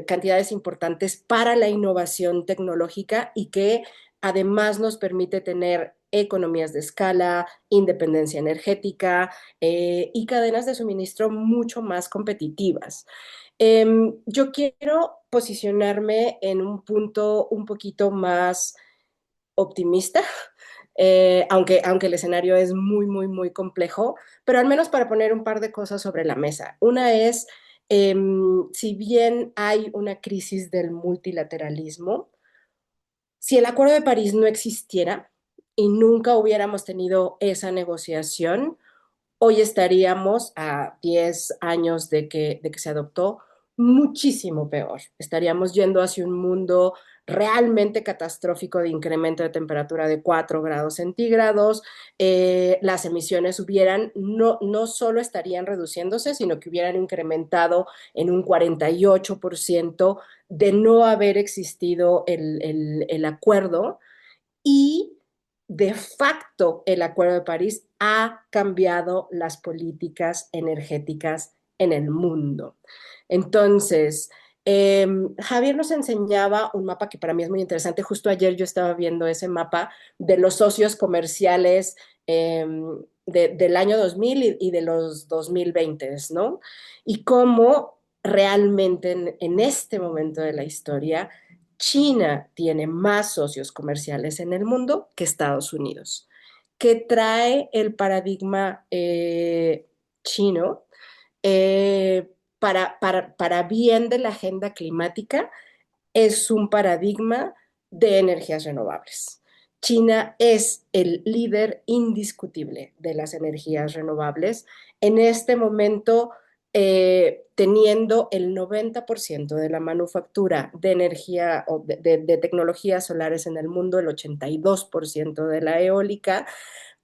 cantidades importantes para la innovación tecnológica y que además nos permite tener economías de escala, independencia energética y cadenas de suministro mucho más competitivas. Yo quiero posicionarme en un punto un poquito más optimista, aunque el escenario es muy, muy, muy complejo, pero al menos para poner un par de cosas sobre la mesa. Una es, si bien hay una crisis del multilateralismo, si el Acuerdo de París no existiera y nunca hubiéramos tenido esa negociación, hoy estaríamos a 10 años de que se adoptó muchísimo peor. Estaríamos yendo hacia un mundo realmente catastrófico de incremento de temperatura de 4 grados centígrados. Las emisiones no solo estarían reduciéndose, sino que hubieran incrementado en un 48% de no haber existido el acuerdo y de facto el Acuerdo de París ha cambiado las políticas energéticas en el mundo. Entonces, Javier nos enseñaba un mapa que para mí es muy interesante. Justo ayer yo estaba viendo ese mapa de los socios comerciales del año 2000 y de los 2020, ¿no? Y cómo realmente en este momento de la historia China tiene más socios comerciales en el mundo que Estados Unidos, que trae el paradigma chino para bien de la agenda climática, es un paradigma de energías renovables. China es el líder indiscutible de las energías renovables. En este momento, teniendo el 90% de la manufactura de energía o de tecnologías solares en el mundo, el 82% de la eólica,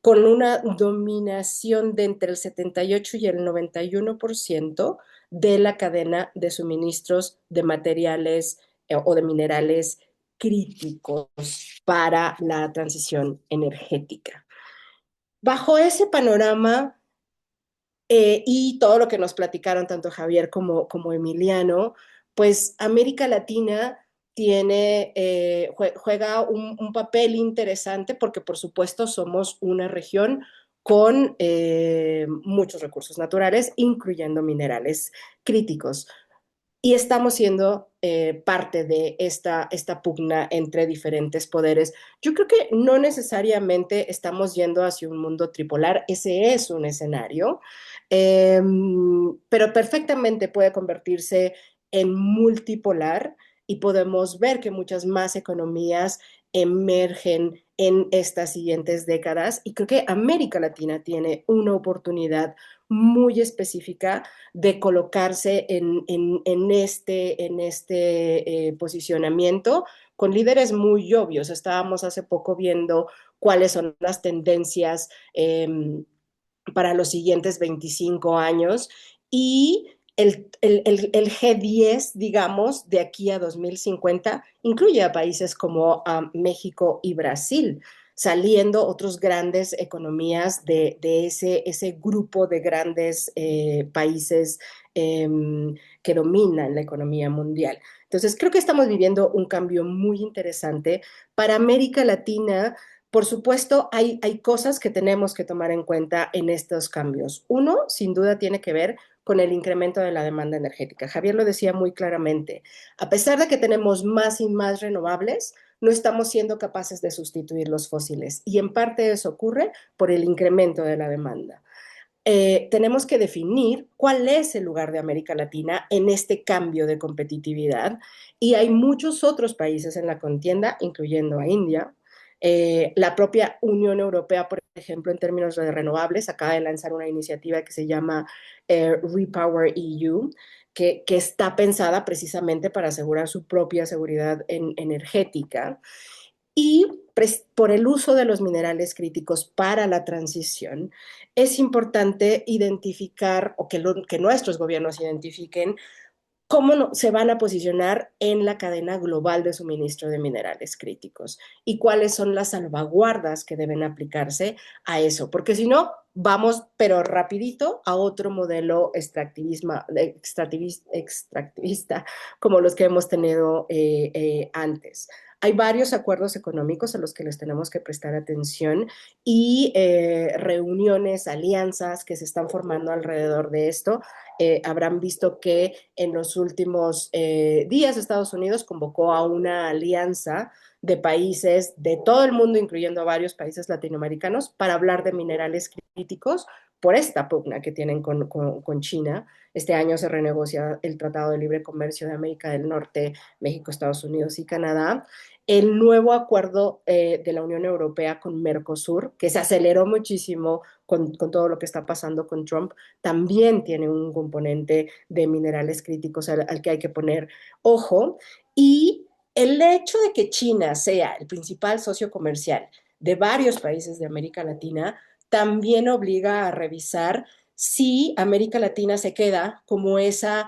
con una dominación de entre el 78 y el 91% de la cadena de suministros de materiales o de minerales críticos para la transición energética. Bajo ese panorama y todo lo que nos platicaron tanto Javier como Emiliano, pues América Latina juega un papel interesante porque por supuesto somos una región con muchos recursos naturales, incluyendo minerales críticos. Y estamos siendo parte de esta pugna entre diferentes poderes. Yo creo que no necesariamente estamos yendo hacia un mundo tripolar, ese es un escenario, pero perfectamente puede convertirse en multipolar y podemos ver que muchas más economías emergen en estas siguientes décadas y creo que América Latina tiene una oportunidad muy específica de colocarse en este posicionamiento con líderes muy obvios. Estábamos hace poco viendo cuáles son las tendencias para los siguientes 25 años y el G10, digamos, de aquí a 2050, incluye a países como México y Brasil. saliendo otros grandes economías de ese grupo de grandes países eh, que dominan la economía mundial. Entonces, creo que estamos viviendo un cambio muy interesante para América Latina. Por supuesto, hay cosas que tenemos que tomar en cuenta en estos cambios. Uno, sin duda, tiene que ver con el incremento de la demanda energética. Javier lo decía muy claramente. A pesar de que tenemos más y más renovables, no estamos siendo capaces de sustituir los fósiles. Y en parte eso ocurre por el incremento de la demanda. Tenemos que definir cuál es el lugar de América Latina en este cambio de competitividad. Y hay muchos otros países en la contienda, incluyendo a India. La propia Unión Europea, por ejemplo, en términos de renovables, acaba de lanzar una iniciativa que se llama Repower EU, que está pensada precisamente para asegurar su propia seguridad energética y por el uso de los minerales críticos para la transición, es importante identificar o que nuestros gobiernos identifiquen cómo se van a posicionar en la cadena global de suministro de minerales críticos y cuáles son las salvaguardas que deben aplicarse a eso, porque si no, vamos, pero rapidito, a otro modelo extractivista como los que hemos tenido antes. Hay varios acuerdos económicos a los que les tenemos que prestar atención y reuniones, alianzas que se están formando alrededor de esto. Habrán visto que en los últimos días Estados Unidos convocó a una alianza de países de todo el mundo, incluyendo a varios países latinoamericanos, para hablar de minerales críticos por esta pugna que tienen con China. Este año se renegocia el Tratado de Libre Comercio de América del Norte, México, Estados Unidos y Canadá. El nuevo acuerdo de la Unión Europea con Mercosur, que se aceleró muchísimo con todo lo que está pasando con Trump, también tiene un componente de minerales críticos al que hay que poner ojo. Y el hecho de que China sea el principal socio comercial de varios países de América Latina también obliga a revisar si América Latina se queda como esa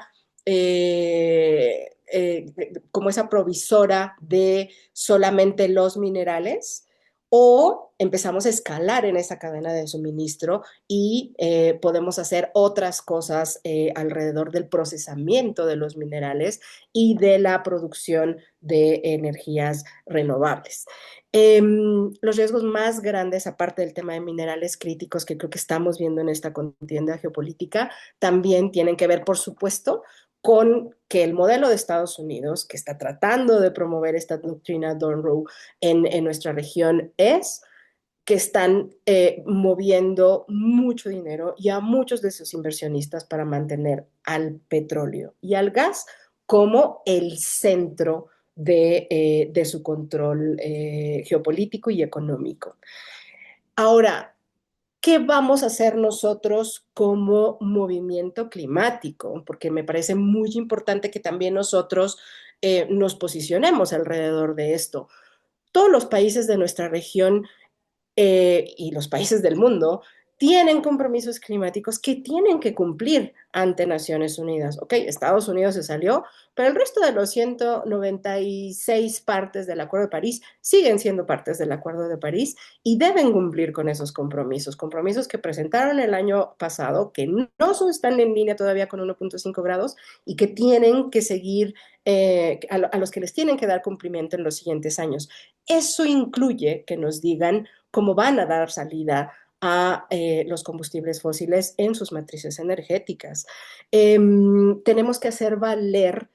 provisora de solamente los minerales o empezamos a escalar en esa cadena de suministro y podemos hacer otras cosas alrededor del procesamiento de los minerales y de la producción de energías renovables. Los riesgos más grandes, aparte del tema de minerales críticos que creo que estamos viendo en esta contienda geopolítica, también tienen que ver, por supuesto, con que el modelo de Estados Unidos, que está tratando de promover esta doctrina Monroe en nuestra región, es que están moviendo mucho dinero y a muchos de sus inversionistas para mantener al petróleo y al gas como el centro de su control geopolítico y económico. Ahora, ¿qué vamos a hacer nosotros como movimiento climático? Porque me parece muy importante que también nosotros nos posicionemos alrededor de esto. Todos los países de nuestra región y los países del mundo tienen compromisos climáticos que tienen que cumplir ante Naciones Unidas. Ok, Estados Unidos se salió, pero el resto de los 196 partes del Acuerdo de París siguen siendo partes del Acuerdo de París y deben cumplir con esos compromisos, compromisos que presentaron el año pasado, que no están en línea todavía con 1.5 grados y que tienen que seguir, a los que les tienen que dar cumplimiento en los siguientes años. Eso incluye que nos digan cómo van a dar salida a los combustibles fósiles en sus matrices energéticas. Tenemos que hacer valer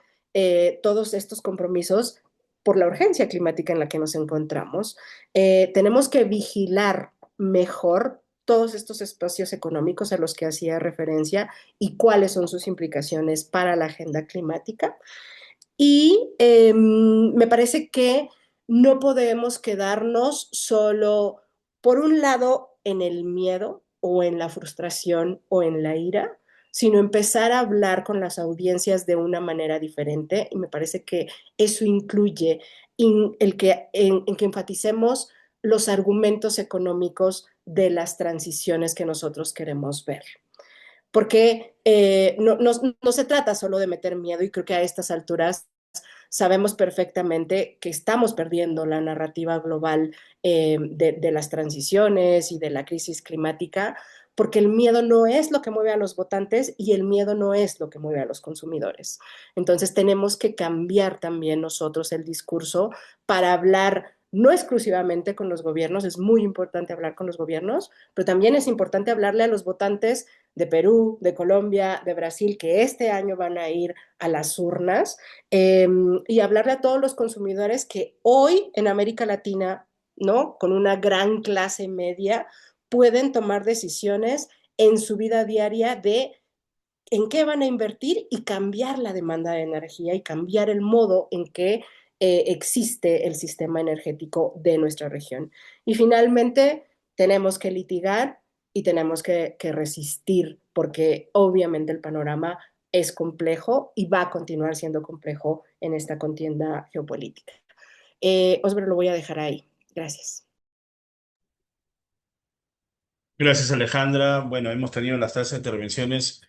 todos estos compromisos por la urgencia climática en la que nos encontramos. Tenemos que vigilar mejor todos estos espacios económicos a los que hacía referencia y cuáles son sus implicaciones para la agenda climática. Y me parece que no podemos quedarnos solo, por un lado, en el miedo o en la frustración o en la ira, sino empezar a hablar con las audiencias de una manera diferente. Y me parece que eso incluye en que enfaticemos los argumentos económicos de las transiciones que nosotros queremos ver. Porque no se trata solo de meter miedo y creo que a estas alturas sabemos perfectamente que estamos perdiendo la narrativa global de las transiciones y de la crisis climática, porque el miedo no es lo que mueve a los votantes y el miedo no es lo que mueve a los consumidores. Entonces tenemos que cambiar también nosotros el discurso para hablar no exclusivamente con los gobiernos, es muy importante hablar con los gobiernos, pero también es importante hablarle a los votantes de Perú, de Colombia, de Brasil, que este año van a ir a las urnas, y hablarle a todos los consumidores que hoy en América Latina, ¿no? Con una gran clase media, pueden tomar decisiones en su vida diaria de en qué van a invertir y cambiar la demanda de energía y cambiar el modo en que existe el sistema energético de nuestra región. Y finalmente, tenemos que litigar y tenemos que resistir, porque obviamente el panorama es complejo y va a continuar siendo complejo en esta contienda geopolítica. Osvaldo, lo voy a dejar ahí. Gracias. Gracias, Alejandra. Bueno, hemos tenido las tres intervenciones.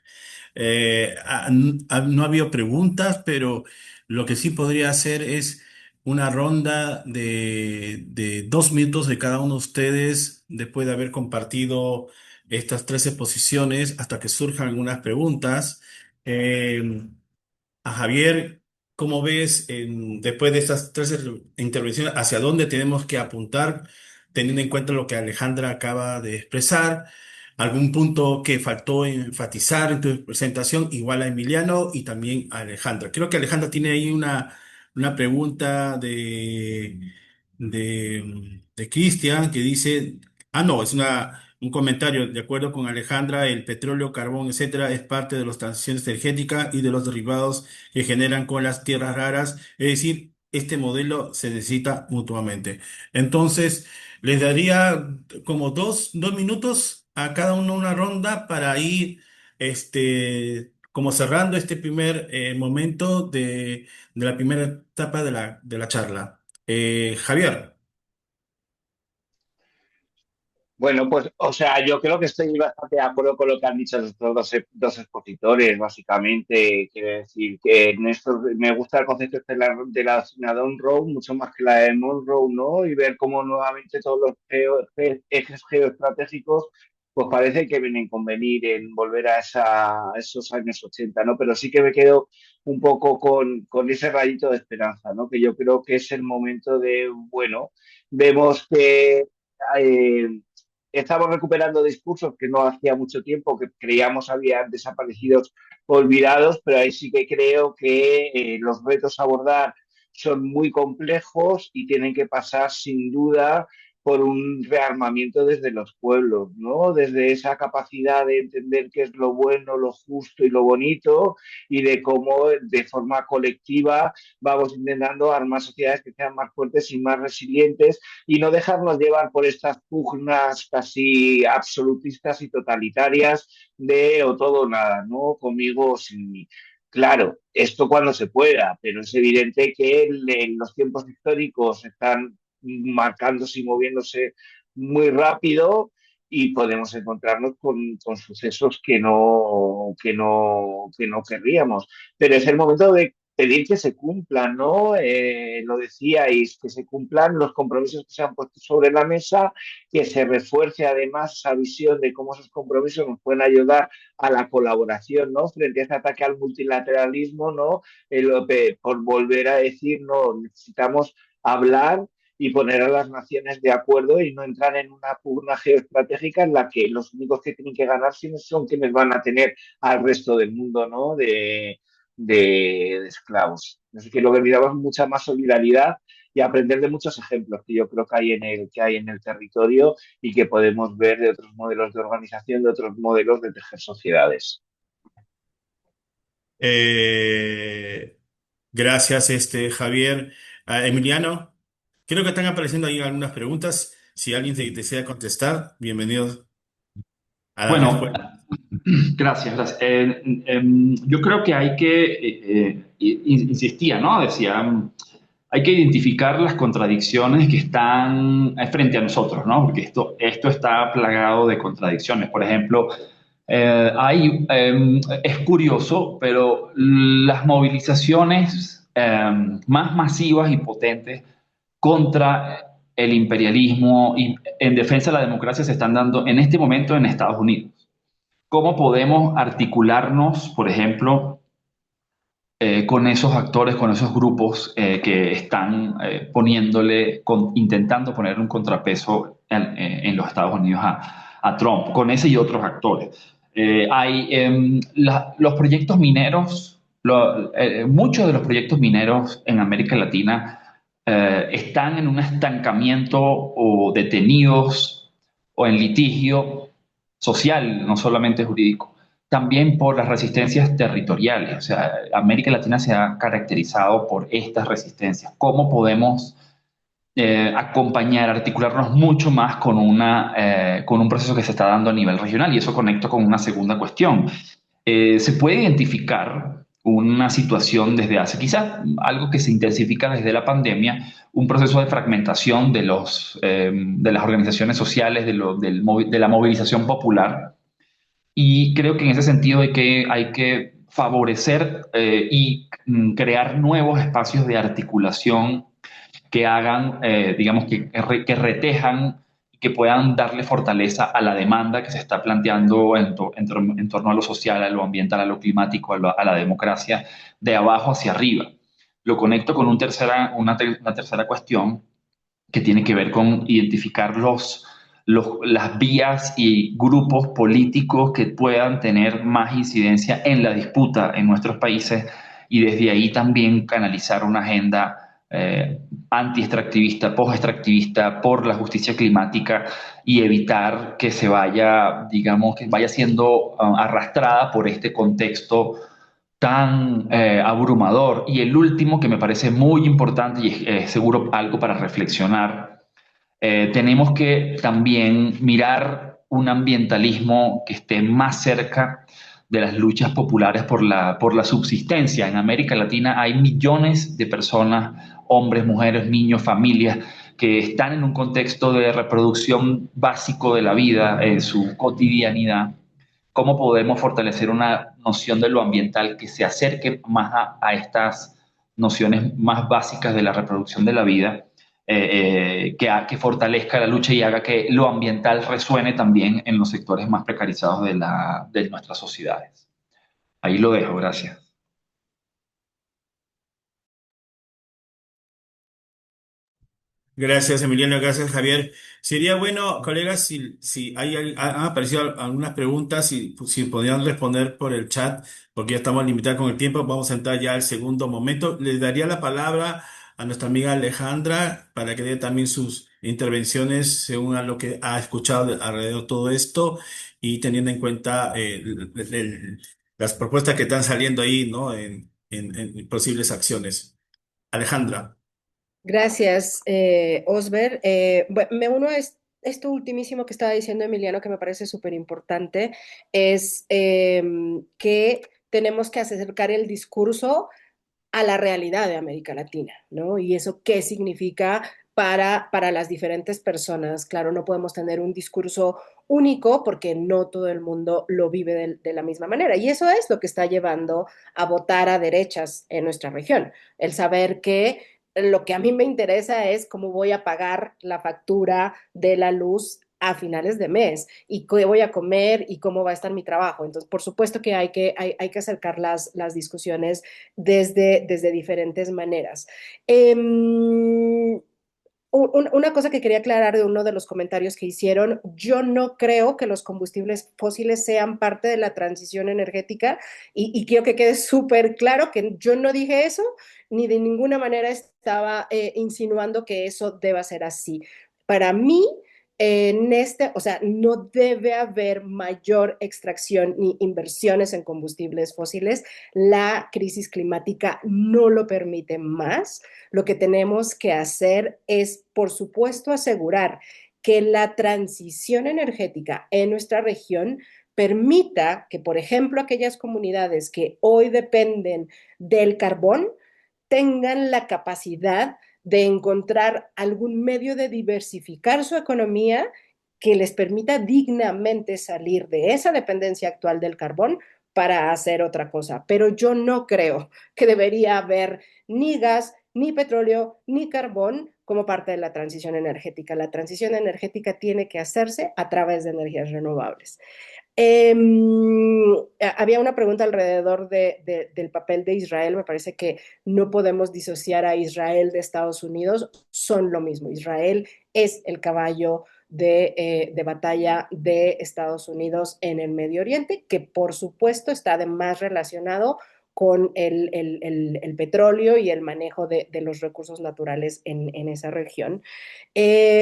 No ha habido preguntas, pero lo que sí podría hacer es una ronda de 2 minutos de cada uno de ustedes después de haber compartido estas tres exposiciones hasta que surjan algunas preguntas. Eh, a Javier, ¿cómo ves después de estas tres intervenciones hacia dónde tenemos que apuntar, teniendo en cuenta lo que Alejandra acaba de expresar? ¿Algún punto que faltó enfatizar en tu presentación, igual a Emiliano y también a Alejandra? Creo que Alejandra tiene ahí una pregunta de Cristian que dice, no, es un comentario, de acuerdo con Alejandra, el petróleo, carbón, etcétera, es parte de las transiciones energéticas y de los derivados que generan con las tierras raras, es decir, este modelo se necesita mutuamente. Entonces, les daría como 2 minutos a cada uno una ronda para ir, como cerrando este primer momento de la primera etapa de la charla. Javier. Bueno, pues, o sea, yo creo que estoy bastante de acuerdo con lo que han dicho los otros dos expositores, básicamente. Quiero decir que en esto me gusta el concepto de la Cinnamon Road mucho más que la de Monroe, ¿no? Y ver cómo nuevamente todos los ejes geoestratégicos, pues parece que vienen con venir en volver a esos años 80, ¿no? Pero sí que me quedo un poco con ese rayito de esperanza, ¿no? Que yo creo que es el momento de, bueno, vemos que eh, estamos recuperando discursos que no hacía mucho tiempo que creíamos habían desaparecido, olvidados, pero ahí sí que creo que los retos a abordar son muy complejos y tienen que pasar sin duda por un rearmamiento desde los pueblos, ¿no? Desde esa capacidad de entender qué es lo bueno, lo justo y lo bonito, y de cómo de forma colectiva vamos intentando armar sociedades que sean más fuertes y más resilientes, y no dejarnos llevar por estas pugnas casi absolutistas y totalitarias de o todo o nada, ¿no? Conmigo o sin mí. Claro, esto cuando se pueda, pero es evidente que en los tiempos históricos están marcándose y moviéndose muy rápido, y podemos encontrarnos con sucesos que no querríamos. Pero es el momento de pedir que se cumplan, ¿no? Lo decíais, que se cumplan los compromisos que se han puesto sobre la mesa, que se refuerce además esa visión de cómo esos compromisos nos pueden ayudar a la colaboración, ¿no? Frente a este ataque al multilateralismo, ¿no? Por volver a decir, no, necesitamos hablar y poner a las naciones de acuerdo y no entrar en una pugna geoestratégica en la que los únicos que tienen que ganar son quienes van a tener al resto del mundo, ¿no? De esclavos. Así que lo que miramos es mucha más solidaridad y aprender de muchos ejemplos que yo creo que hay en el territorio, y que podemos ver de otros modelos de organización, de otros modelos de tejer sociedades. Eh, Gracias, Javier. Emiliano, creo que están apareciendo ahí algunas preguntas. Si alguien desea contestar, bienvenidos a la Bueno, respuesta. gracias, gracias. Yo creo que hay que, insistía, ¿no? Decía, hay que identificar las contradicciones que están frente a nosotros, ¿no? Porque esto está plagado de contradicciones. Por ejemplo, es curioso, pero las movilizaciones más masivas y potentes contra el imperialismo y en defensa de la democracia se están dando en este momento en Estados Unidos. ¿Cómo podemos articularnos, por ejemplo, con esos actores, con esos grupos que están intentando poner un contrapeso en los Estados Unidos a Trump, con ese y otros actores? Los proyectos mineros, muchos de los proyectos mineros en América Latina están en un estancamiento o detenidos o en litigio social, no solamente jurídico, también por las resistencias territoriales. O sea, América Latina se ha caracterizado por estas resistencias. ¿Cómo podemos acompañar, articularnos mucho más con un proceso que se está dando a nivel regional? Y eso conecto con una segunda cuestión. Se puede identificar una situación desde hace, quizás algo que se intensifica desde la pandemia, un proceso de fragmentación de las organizaciones sociales, de la movilización popular. Y creo que en ese sentido hay que favorecer y crear nuevos espacios de articulación que hagan, digamos, que retejan y que puedan darle fortaleza a la demanda que se está planteando en torno a lo social, a lo ambiental, a lo climático, a la democracia, de abajo hacia arriba. Lo conecto con una tercera cuestión que tiene que ver con identificar las vías y grupos políticos que puedan tener más incidencia en la disputa en nuestros países y desde ahí también canalizar una agenda anti-extractivista, post-extractivista, por la justicia climática y evitar que se vaya, digamos, que vaya siendo arrastrada por este contexto tan abrumador. Y el último que me parece muy importante y es seguro algo para reflexionar, tenemos que también mirar un ambientalismo que esté más cerca de las luchas populares por la subsistencia. En América Latina hay millones de personas, hombres, mujeres, niños, familias, que están en un contexto de reproducción básico de la vida en su cotidianidad. ¿Cómo podemos fortalecer una noción de lo ambiental que se acerque más a estas nociones más básicas de la reproducción de la vida? Que fortalezca la lucha y haga que lo ambiental resuene también en los sectores más precarizados de nuestras sociedades. Ahí lo dejo, gracias. Gracias, Emiliano. Gracias, Javier. Sería bueno, colegas, si han aparecido algunas preguntas, si podrían responder por el chat, porque ya estamos limitados con el tiempo. Vamos a entrar ya al segundo momento. Le daría la palabra a nuestra amiga Alejandra para que dé también sus intervenciones según a lo que ha escuchado alrededor de todo esto y teniendo en cuenta las propuestas que están saliendo ahí, ¿no? En posibles acciones. Alejandra. Gracias, Osber. Me uno a esto ultimísimo que estaba diciendo Emiliano, que me parece súper importante, es que tenemos que acercar el discurso a la realidad de América Latina, ¿no? Y eso qué significa para las diferentes personas. Claro, no podemos tener un discurso único porque no todo el mundo lo vive de la misma manera. Y eso es lo que está llevando a votar a derechas en nuestra región. El saber que lo que a mí me interesa es cómo voy a pagar la factura de la luz a finales de mes y qué voy a comer y cómo va a estar mi trabajo. Entonces, por supuesto que hay que acercar las discusiones desde diferentes maneras. Una cosa que quería aclarar de uno de los comentarios que hicieron, yo no creo que los combustibles fósiles sean parte de la transición energética y quiero que quede súper claro que yo no dije eso, ni de ninguna manera estaba insinuando que eso deba ser así. Para mí, o sea, no debe haber mayor extracción ni inversiones en combustibles fósiles. La crisis climática no lo permite más. Lo que tenemos que hacer es, por supuesto, asegurar que la transición energética en nuestra región permita que, por ejemplo, aquellas comunidades que hoy dependen del carbón tengan la capacidad de encontrar algún medio de diversificar su economía que les permita dignamente salir de esa dependencia actual del carbón para hacer otra cosa. Pero yo no creo que debería haber ni gas, ni petróleo, ni carbón como parte de la transición energética. La transición energética tiene que hacerse a través de energías renovables. Eh, Había una pregunta alrededor del papel de Israel. Me parece que no podemos disociar a Israel de Estados Unidos. Son lo mismo. Israel es el caballo de batalla de Estados Unidos en el Medio Oriente, que por supuesto está además relacionado con el petróleo y el manejo de los recursos naturales en esa región.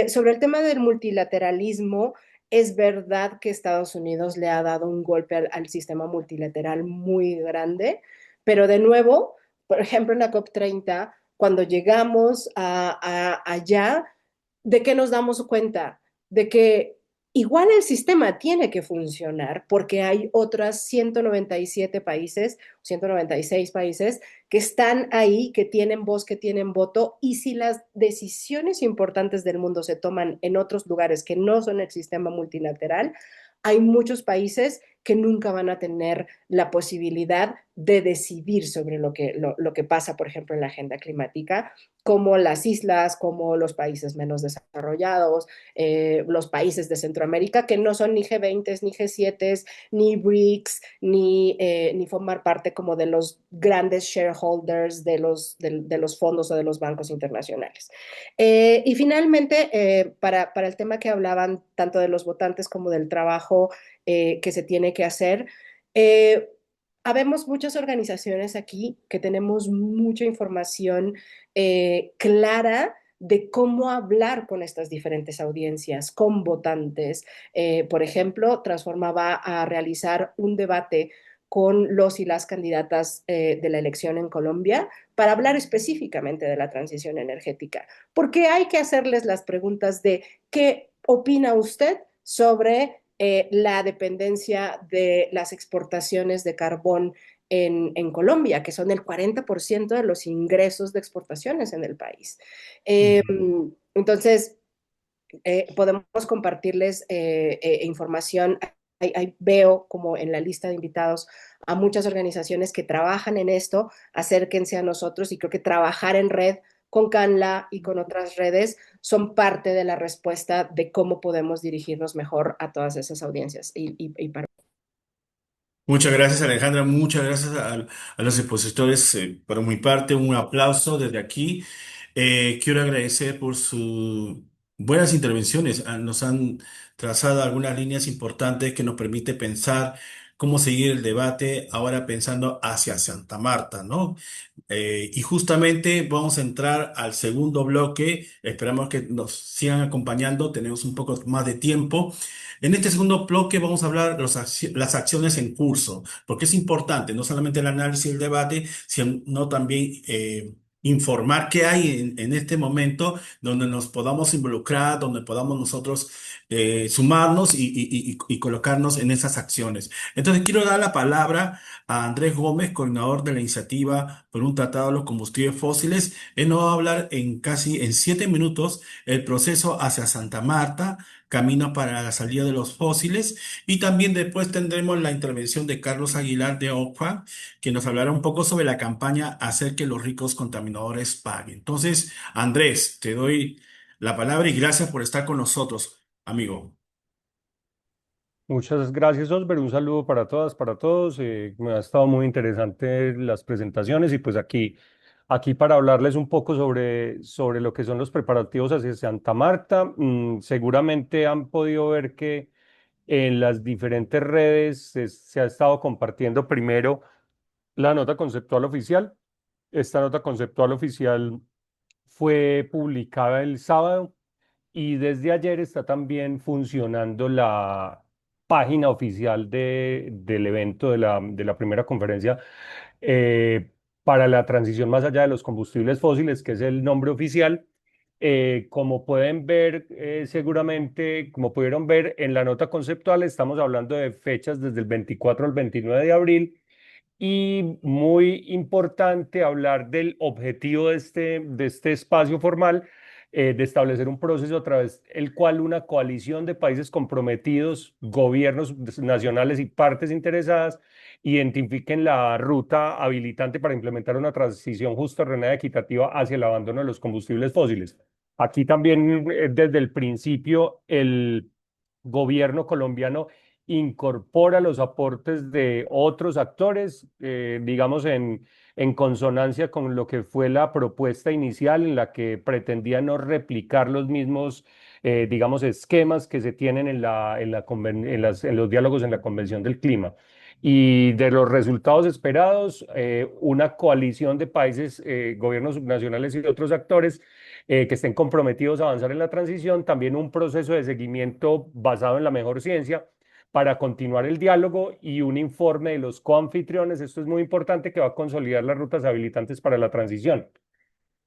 Sobre el tema del multilateralismo, es verdad que Estados Unidos le ha dado un golpe al sistema multilateral muy grande, pero de nuevo, por ejemplo, en la COP30, cuando llegamos allá, ¿de qué nos damos cuenta? De que igual el sistema tiene que funcionar porque hay otras 197 países, 196 países que están ahí, que tienen voz, que tienen voto, y si las decisiones importantes del mundo se toman en otros lugares que no son el sistema multilateral, hay muchos países que nunca van a tener la posibilidad de decidir sobre lo que pasa, por ejemplo, en la agenda climática, como las islas, como los países menos desarrollados, los países de Centroamérica, que no son ni G20, ni G7, ni BRICS, ni formar parte como de los grandes shareholders de los fondos o de los bancos internacionales. Y finalmente, para el tema que hablaban tanto de los votantes como del trabajo que se tiene que hacer, eh, habemos muchas organizaciones aquí que tenemos mucha información clara de cómo hablar con estas diferentes audiencias, con votantes. Por ejemplo, Transforma va a realizar un debate con los y las candidatas de la elección en Colombia para hablar específicamente de la transición energética, porque hay que hacerles las preguntas de qué opina usted sobre la dependencia de las exportaciones de carbón en Colombia, que son el 40% de los ingresos de exportaciones en el país. Eh, Ujú. entonces, podemos compartirles información. Veo como en la lista de invitados a muchas organizaciones que trabajan en esto, acérquense a nosotros y creo que trabajar en red con Canla y con otras redes son parte de la respuesta de cómo podemos dirigirnos mejor a todas esas audiencias. Para... Muchas gracias, Alejandra. Muchas gracias a los expositores. Por mi parte, un aplauso desde aquí. Quiero agradecer por sus buenas intervenciones. Nos han trazado algunas líneas importantes que nos permite pensar cómo seguir el debate ahora pensando hacia Santa Marta, ¿no? Y justamente vamos a entrar al segundo bloque. Esperamos que nos sigan acompañando. Tenemos un poco más de tiempo. En este segundo bloque vamos a hablar de las acciones en curso, porque es importante no solamente el análisis y el debate, sino también informar qué hay en este momento donde nos podamos involucrar, donde podamos nosotros sumarnos y colocarnos en esas acciones. Entonces quiero dar la palabra a Andrés Gómez, coordinador de la iniciativa por un tratado de los combustibles fósiles. Él nos va a hablar en 7 minutos el proceso hacia Santa Marta, camino para la salida de los fósiles, y también después tendremos la intervención de Carlos Aguilar de Oxfam, que nos hablará un poco sobre la campaña Hacer que los ricos contaminadores paguen. Entonces, Andrés, te doy la palabra y gracias por estar con nosotros, amigo. Muchas gracias, Osber. Un saludo para todas, para todos. Me ha estado muy interesante las presentaciones y pues aquí para hablarles un poco sobre lo que son los preparativos hacia Santa Marta. Seguramente han podido ver que en las diferentes redes se ha estado compartiendo primero la nota conceptual oficial. Esta nota conceptual oficial fue publicada el sábado y desde ayer está también funcionando la página oficial del evento de la primera conferencia eh, para la transición más allá de los combustibles fósiles, que es el nombre oficial. Como pueden ver, seguramente, como pudieron ver en la nota conceptual, estamos hablando de fechas desde el 24 al 29 de abril. Y muy importante hablar del objetivo de este espacio formal, de establecer un proceso a través del cual una coalición de países comprometidos, gobiernos nacionales y partes interesadas identifiquen la ruta habilitante para implementar una transición justa, ordenada y equitativa hacia el abandono de los combustibles fósiles. Aquí también, desde el principio, el gobierno colombiano incorpora los aportes de otros actores, digamos, en consonancia con lo que fue la propuesta inicial en la que pretendía no replicar los mismos, digamos, esquemas que se tienen en los diálogos en la Convención del Clima. Y de los resultados esperados, una coalición de países, gobiernos subnacionales y otros actores que estén comprometidos a avanzar en la transición, también un proceso de seguimiento basado en la mejor ciencia para continuar el diálogo y un informe de los coanfitriones, esto es muy importante, que va a consolidar las rutas habilitantes para la transición.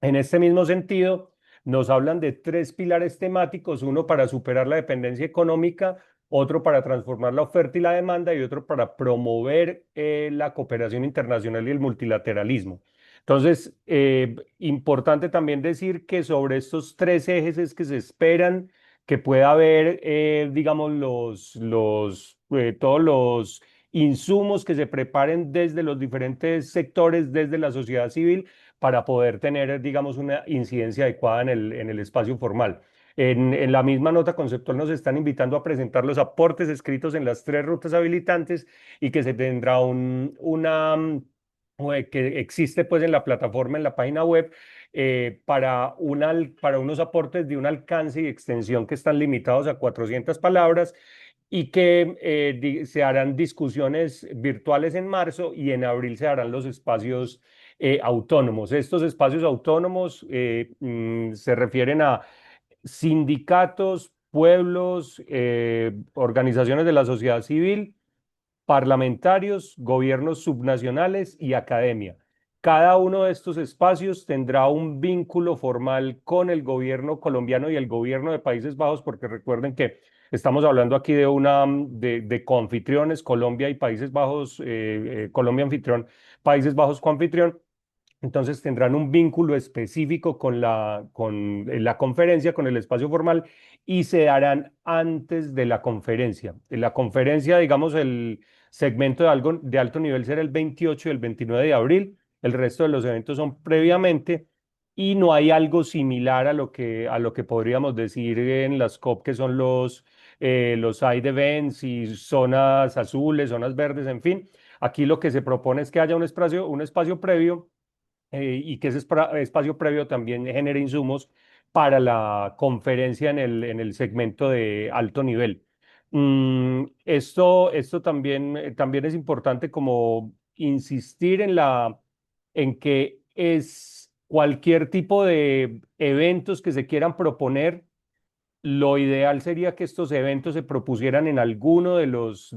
En este mismo sentido, nos hablan de tres pilares temáticos, uno para superar la dependencia económica, otro para transformar la oferta y la demanda y otro para promover la cooperación internacional y el multilateralismo. Entonces, importante también decir que sobre estos tres ejes es que se esperan que pueda haber, digamos, todos los insumos que se preparen desde los diferentes sectores, desde la sociedad civil, para poder tener, digamos, una incidencia adecuada en el espacio formal. En la misma nota conceptual nos están invitando a presentar los aportes escritos en las tres rutas habilitantes y que se tendrá que existe pues en la plataforma, en la página web, para unos aportes de un alcance y extensión que están limitados a 400 palabras y que se harán discusiones virtuales en marzo y en abril se harán los espacios autónomos. Estos espacios autónomos se refieren a sindicatos, pueblos, organizaciones de la sociedad civil, parlamentarios, gobiernos subnacionales y academia. Cada uno de estos espacios tendrá un vínculo formal con el gobierno colombiano y el gobierno de Países Bajos, porque recuerden que estamos hablando aquí de coanfitriones, Colombia y Países Bajos, Colombia anfitrión, Países Bajos coanfitrión. Entonces tendrán un vínculo específico con la conferencia, con el espacio formal, y se harán antes de la conferencia. En la conferencia, digamos, el segmento de alto nivel será el 28 y el 29 de abril. El resto de los eventos son previamente y no hay algo similar a lo que podríamos decir en las COP, que son los side events y zonas azules, zonas verdes, en fin. Aquí lo que se propone es que haya un espacio previo, y que ese espacio previo también genere insumos para la conferencia en el segmento de alto nivel. Esto también es importante como insistir en que es cualquier tipo de eventos que se quieran proponer. Lo ideal sería que estos eventos se propusieran en alguno de los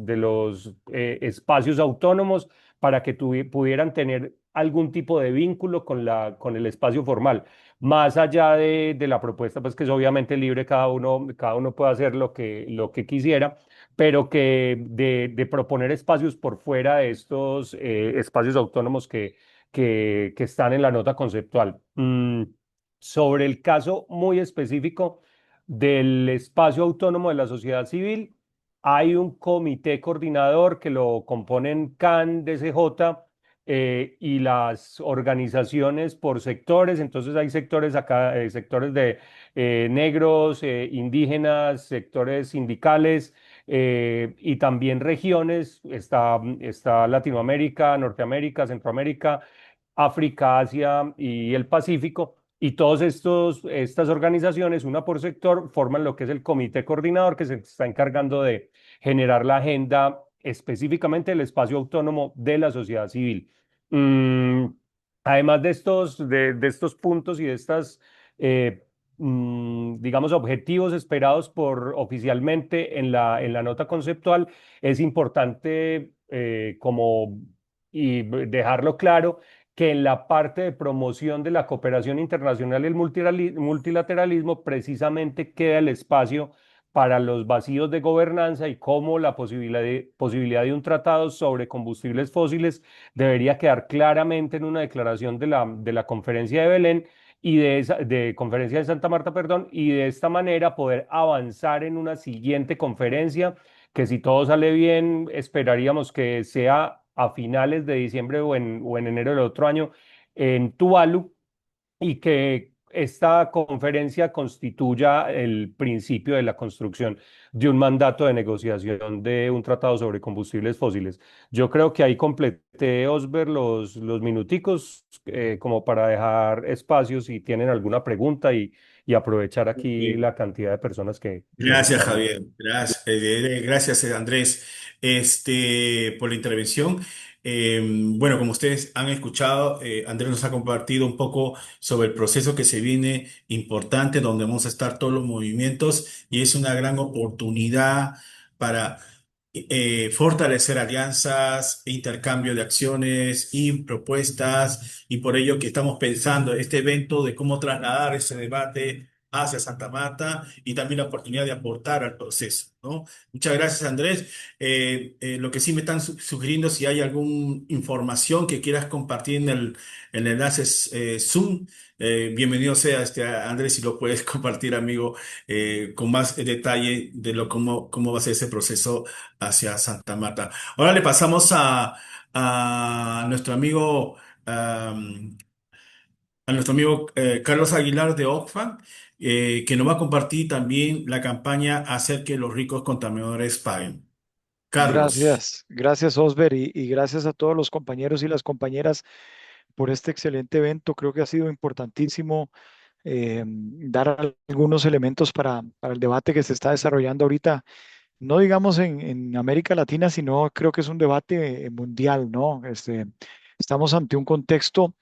espacios autónomos para que pudieran tener algún tipo de vínculo con el espacio formal. Más allá de la propuesta, pues que es obviamente libre, cada uno puede hacer lo que quisiera, pero que de proponer espacios por fuera de estos espacios autónomos que están en la nota conceptual. Sobre el caso muy específico del espacio autónomo de la sociedad civil, hay un comité coordinador que lo componen CAN, DCJ, y las organizaciones por sectores. Entonces hay sectores acá, sectores de negros, indígenas, sectores sindicales, y también regiones. Está Latinoamérica, Norteamérica, Centroamérica, África, Asia y el Pacífico. Y todas estas organizaciones, una por sector, forman lo que es el comité coordinador, que se está encargando de generar la agenda específicamente del espacio autónomo de la sociedad civil. Mm, Además de estos puntos y de estas, digamos, objetivos esperados oficialmente en la nota conceptual, es importante, y dejarlo claro, que en la parte de promoción de la cooperación internacional y el multilateralismo precisamente queda el espacio para los vacíos de gobernanza y cómo la posibilidad de un tratado sobre combustibles fósiles debería quedar claramente en una declaración de la Conferencia de Belén y de Conferencia de Santa Marta, perdón, y de esta manera poder avanzar en una siguiente conferencia que, si todo sale bien, esperaríamos que sea a finales de diciembre o en enero del otro año en Tuvalu, y que esta conferencia constituya el principio de la construcción de un mandato de negociación de un tratado sobre combustibles fósiles. Yo creo que ahí completé, Osber, los minuticos, como para dejar espacios si tienen alguna pregunta, y aprovechar aquí Bien. la cantidad de personas que Gracias, están aquí. Javier. Gracias, gracias, Andrés, por la intervención. Bueno, como ustedes han escuchado, Andrés nos ha compartido un poco sobre el proceso que se viene importante, donde vamos a estar todos los movimientos, y es una gran oportunidad para fortalecer alianzas, intercambio de acciones y propuestas, y por ello que estamos pensando este evento de cómo trasladar ese debate hacia Santa Marta, y también la oportunidad de aportar al proceso, ¿no? Muchas gracias, Andrés. Lo que sí me están sugiriendo, si hay alguna información que quieras compartir en el enlace Zoom, bienvenido sea, Andrés, si lo puedes compartir, amigo, con más detalle de cómo va a ser ese proceso hacia Santa Marta. Ahora le pasamos a nuestro amigo, Carlos Aguilar de Oxfam, que nos va a compartir también la campaña Hacer que los ricos contaminadores paguen. Carlos. Gracias, gracias Osber y gracias a todos los compañeros y las compañeras por este excelente evento. Creo que ha sido importantísimo dar algunos elementos para el debate que se está desarrollando ahorita, no digamos en América Latina, sino creo que es un debate mundial, ¿no? Estamos ante un contexto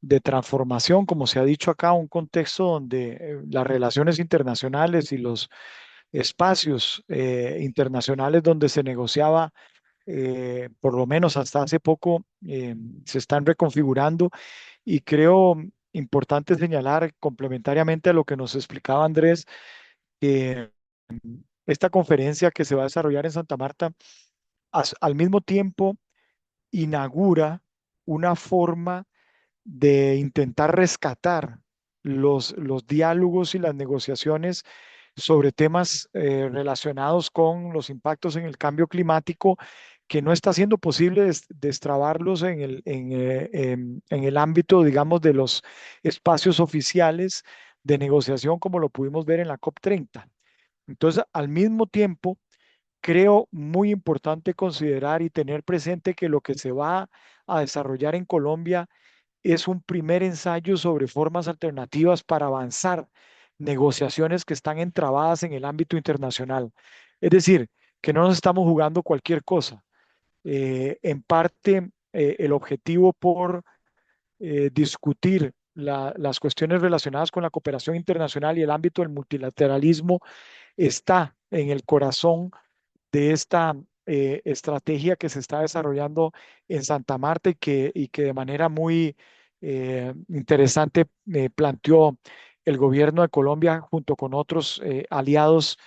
de transformación, como se ha dicho acá, un contexto donde las relaciones internacionales y los espacios internacionales donde se negociaba, por lo menos hasta hace poco, se están reconfigurando, y creo importante señalar, complementariamente a lo que nos explicaba Andrés, que esta conferencia que se va a desarrollar en Santa Marta, al mismo tiempo inaugura una forma de intentar rescatar los diálogos y las negociaciones sobre temas relacionados con los impactos en el cambio climático, que no está siendo posible destrabarlos en el ámbito, digamos, de los espacios oficiales de negociación, como lo pudimos ver en la COP30. Entonces, al mismo tiempo, creo muy importante considerar y tener presente que lo que se va a desarrollar en Colombia es un primer ensayo sobre formas alternativas para avanzar negociaciones que están entrabadas en el ámbito internacional. Es decir, que no nos estamos jugando cualquier cosa. En parte, el objetivo por discutir las cuestiones relacionadas con la cooperación internacional y el ámbito del multilateralismo está en el corazón de esta estrategia que se está desarrollando en Santa Marta, y que de manera muy interesante planteó el gobierno de Colombia junto con otros aliados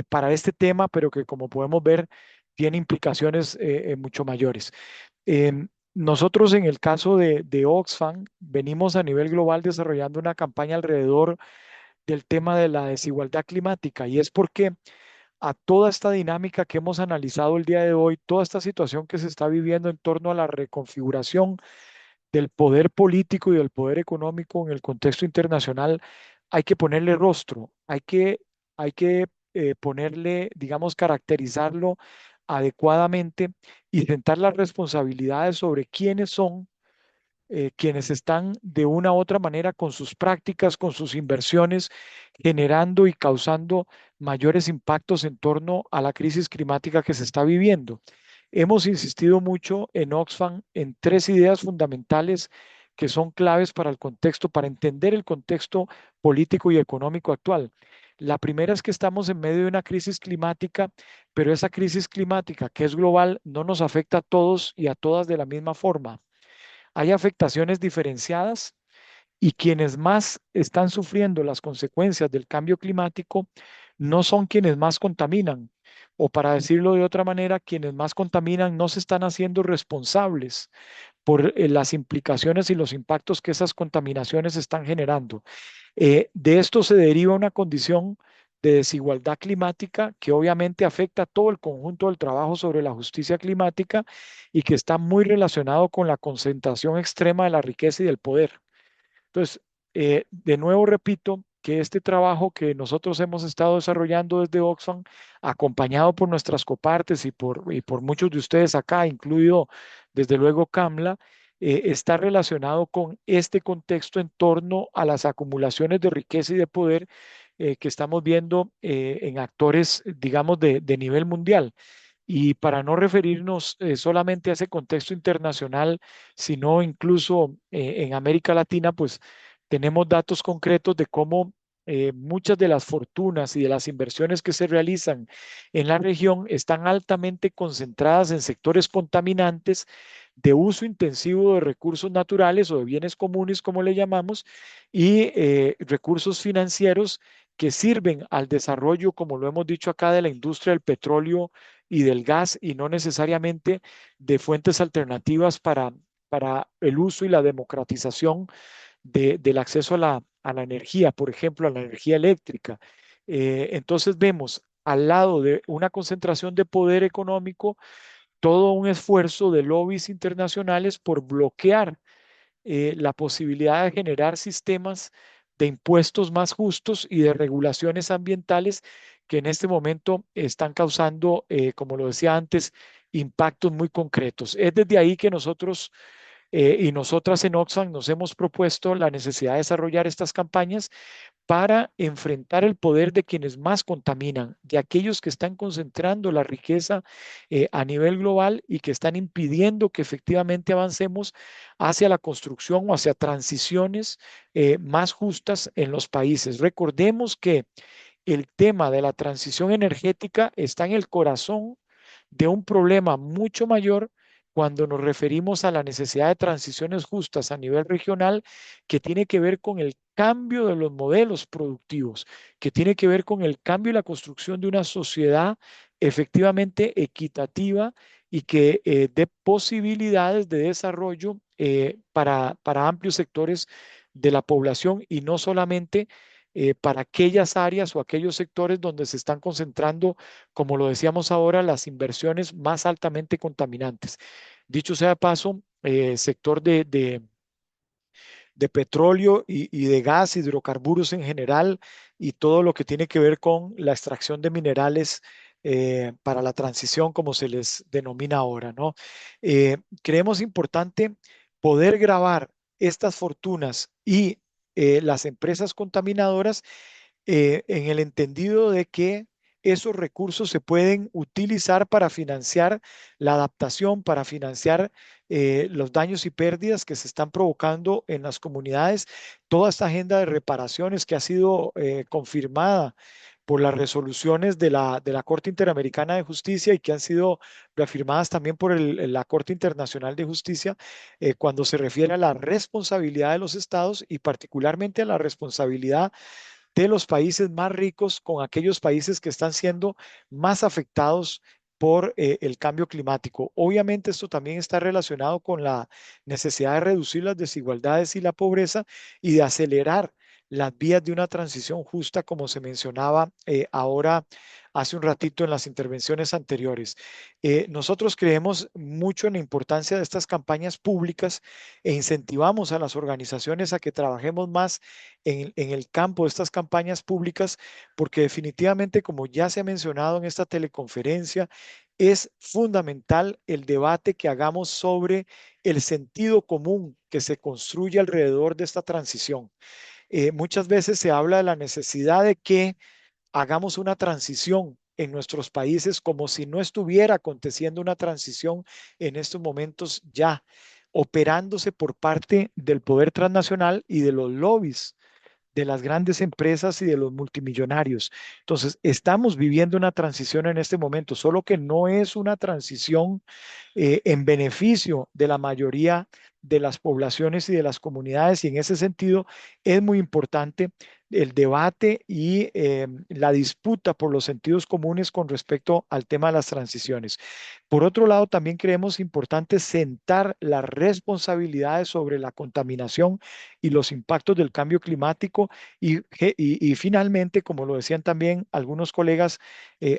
para este tema, pero que, como podemos ver, tiene implicaciones mucho mayores. Nosotros, en el caso de Oxfam, venimos a nivel global desarrollando una campaña alrededor del tema de la desigualdad climática, y es porque a toda esta dinámica que hemos analizado el día de hoy, toda esta situación que se está viviendo en torno a la reconfiguración del poder político y del poder económico en el contexto internacional, hay que ponerle rostro, hay que ponerle, digamos, caracterizarlo adecuadamente y sentar las responsabilidades sobre quiénes son quienes están de una u otra manera con sus prácticas, con sus inversiones, generando y causando mayores impactos en torno a la crisis climática que se está viviendo. Hemos insistido mucho en Oxfam en tres ideas fundamentales que son claves para el contexto, para entender el contexto político y económico actual. La primera es que estamos en medio de una crisis climática, pero esa crisis climática, que es global, no nos afecta a todos y a todas de la misma forma. Hay afectaciones diferenciadas y quienes más están sufriendo las consecuencias del cambio climático no son quienes más contaminan, o para decirlo de otra manera, quienes más contaminan no se están haciendo responsables por las implicaciones y los impactos que esas contaminaciones están generando. De esto se deriva una condición de desigualdad climática que obviamente afecta a todo el conjunto del trabajo sobre la justicia climática y que está muy relacionado con la concentración extrema de la riqueza y del poder. Entonces, de nuevo repito que este trabajo que nosotros hemos estado desarrollando desde Oxfam, acompañado por nuestras copartes y por muchos de ustedes acá, incluido desde luego CAMLA, está relacionado con este contexto en torno a las acumulaciones de riqueza y de poder que estamos viendo en actores, digamos, de nivel mundial. Y para no referirnos solamente a ese contexto internacional, sino incluso en América Latina, pues tenemos datos concretos de cómo muchas de las fortunas y de las inversiones que se realizan en la región están altamente concentradas en sectores contaminantes de uso intensivo de recursos naturales o de bienes comunes, como le llamamos, y recursos financieros que sirven al desarrollo, como lo hemos dicho acá, de la industria del petróleo y del gas y no necesariamente de fuentes alternativas para el uso y la democratización del acceso a la energía, por ejemplo, a la energía eléctrica. Entonces vemos al lado de una concentración de poder económico todo un esfuerzo de lobbies internacionales por bloquear la posibilidad de generar sistemas de impuestos más justos y de regulaciones ambientales que en este momento están causando, como lo decía antes, impactos muy concretos. Es desde ahí que nosotros y nosotras en Oxfam nos hemos propuesto la necesidad de desarrollar estas campañas para enfrentar el poder de quienes más contaminan, de aquellos que están concentrando la riqueza a nivel global y que están impidiendo que efectivamente avancemos hacia la construcción o hacia transiciones más justas en los países. Recordemos que el tema de la transición energética está en el corazón de un problema mucho mayor cuando nos referimos a la necesidad de transiciones justas a nivel regional, que tiene que ver con el cambio de los modelos productivos, que tiene que ver con el cambio y la construcción de una sociedad efectivamente equitativa y que dé posibilidades de desarrollo para amplios sectores de la población y no solamente para aquellas áreas o aquellos sectores donde se están concentrando, como lo decíamos ahora, las inversiones más altamente contaminantes. Dicho sea de paso, sector de petróleo y de gas, hidrocarburos en general y todo lo que tiene que ver con la extracción de minerales para la transición, como se les denomina ahora, ¿no? Creemos importante poder grabar estas fortunas y las empresas contaminadoras en el entendido de que esos recursos se pueden utilizar para financiar la adaptación, para financiar los daños y pérdidas que se están provocando en las comunidades. Toda esta agenda de reparaciones que ha sido confirmada por las resoluciones de la Corte Interamericana de Justicia y que han sido reafirmadas también por la Corte Internacional de Justicia, cuando se refiere a la responsabilidad de los estados y particularmente a la responsabilidad de los países más ricos con aquellos países que están siendo más afectados por el cambio climático. Obviamente esto también está relacionado con la necesidad de reducir las desigualdades y la pobreza y de acelerar las vías de una transición justa, como se mencionaba ahora hace un ratito en las intervenciones anteriores. Nosotros creemos mucho en la importancia de estas campañas públicas e incentivamos a las organizaciones a que trabajemos más en el campo de estas campañas públicas, porque definitivamente, como ya se ha mencionado en esta teleconferencia, es fundamental el debate que hagamos sobre el sentido común que se construye alrededor de esta transición. Muchas veces se habla de la necesidad de que hagamos una transición en nuestros países como si no estuviera aconteciendo una transición en estos momentos ya, operándose por parte del poder transnacional y de los lobbies de las grandes empresas y de los multimillonarios. Entonces, estamos viviendo una transición en este momento, solo que no es una transición en beneficio de la mayoría de las poblaciones y de las comunidades, y en ese sentido es muy importante el debate y la disputa por los sentidos comunes con respecto al tema de las transiciones. Por otro lado, también creemos importante sentar las responsabilidades sobre la contaminación y los impactos del cambio climático y finalmente, como lo decían también algunos colegas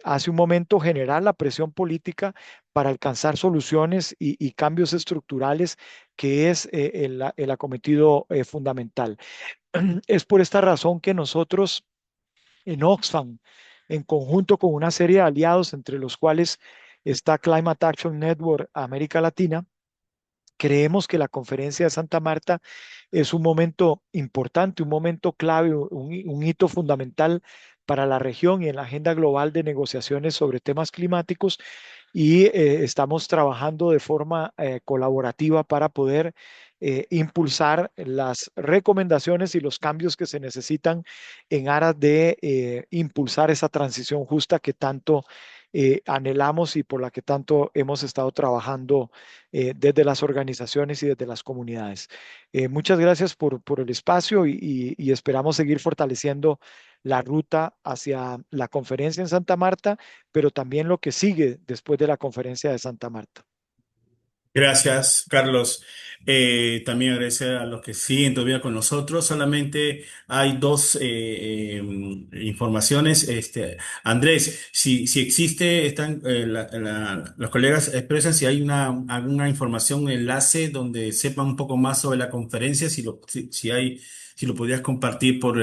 hace un momento, generar la presión política para alcanzar soluciones y cambios estructurales, que es el acometido fundamental. Es por esta razón que nosotros en Oxfam, en conjunto con una serie de aliados, entre los cuales está Climate Action Network América Latina, creemos que la conferencia de Santa Marta es un momento importante, un momento clave, un hito fundamental para la región y en la agenda global de negociaciones sobre temas climáticos, y estamos trabajando de forma colaborativa para poder impulsar las recomendaciones y los cambios que se necesitan en aras de impulsar esa transición justa que tanto anhelamos y por la que tanto hemos estado trabajando desde las organizaciones y desde las comunidades. Muchas gracias por el espacio y esperamos seguir fortaleciendo la ruta hacia la conferencia en Santa Marta, pero también lo que sigue después de la conferencia de Santa Marta. Gracias, Carlos. También agradecer a los que siguen todavía con nosotros. Solamente hay dos informaciones. Andrés, si existe, los colegas expresan si hay alguna información, un enlace donde sepan un poco más sobre la conferencia, si lo podrías compartir por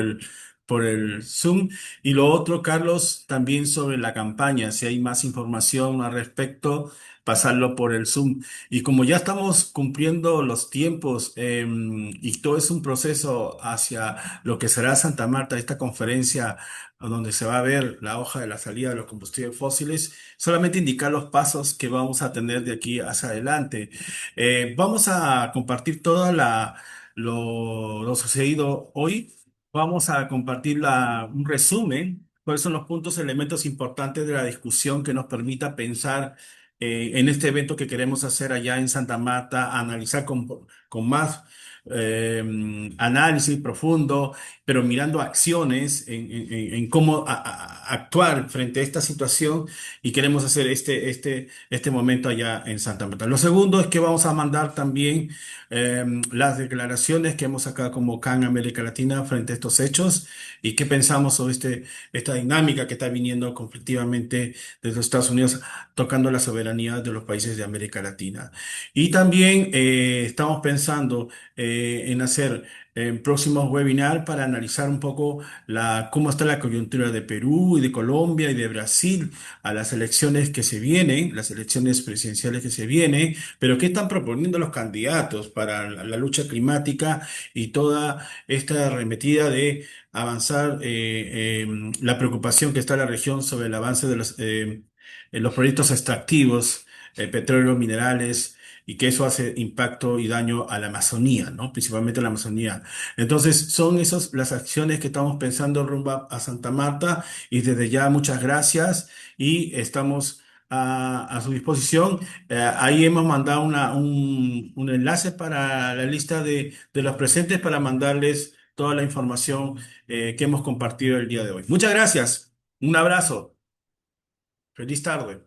el Zoom. Y lo otro, Carlos, también sobre la campaña, si hay más información al respecto, pasarlo por el Zoom. Y como ya estamos cumpliendo los tiempos y todo es un proceso hacia lo que será Santa Marta, esta conferencia donde se va a ver la hoja de la salida de los combustibles fósiles, solamente indicar los pasos que vamos a tener de aquí hacia adelante. Vamos a compartir lo sucedido hoy. Vamos a compartir un resumen. ¿Cuáles son los puntos, elementos importantes de la discusión que nos permita pensar en este evento que queremos hacer allá en Santa Marta, analizar con más eh, análisis profundo, pero mirando acciones en cómo actuar frente a esta situación y queremos hacer este momento allá en Santa Marta. Lo segundo es que vamos a mandar también las declaraciones que hemos sacado como CAN América Latina frente a estos hechos y qué pensamos sobre esta dinámica que está viniendo conflictivamente desde los Estados Unidos tocando la soberanía de los países de América Latina. Y también estamos pensando en hacer próximos webinars para analizar un poco cómo está la coyuntura de Perú y de Colombia y de Brasil a las elecciones que se vienen, las elecciones presidenciales que se vienen, pero qué están proponiendo los candidatos para la lucha climática y toda esta arremetida de avanzar la preocupación que está en la región sobre el avance de los proyectos extractivos, petróleo, minerales, y que eso hace impacto y daño a la Amazonía, ¿no? Principalmente a la Amazonía. Entonces, son esas las acciones que estamos pensando rumbo a Santa Marta, y desde ya muchas gracias y estamos a su disposición. Ahí hemos mandado un enlace para la lista de los presentes para mandarles toda la información que hemos compartido el día de hoy. Muchas gracias. Un abrazo. Feliz tarde.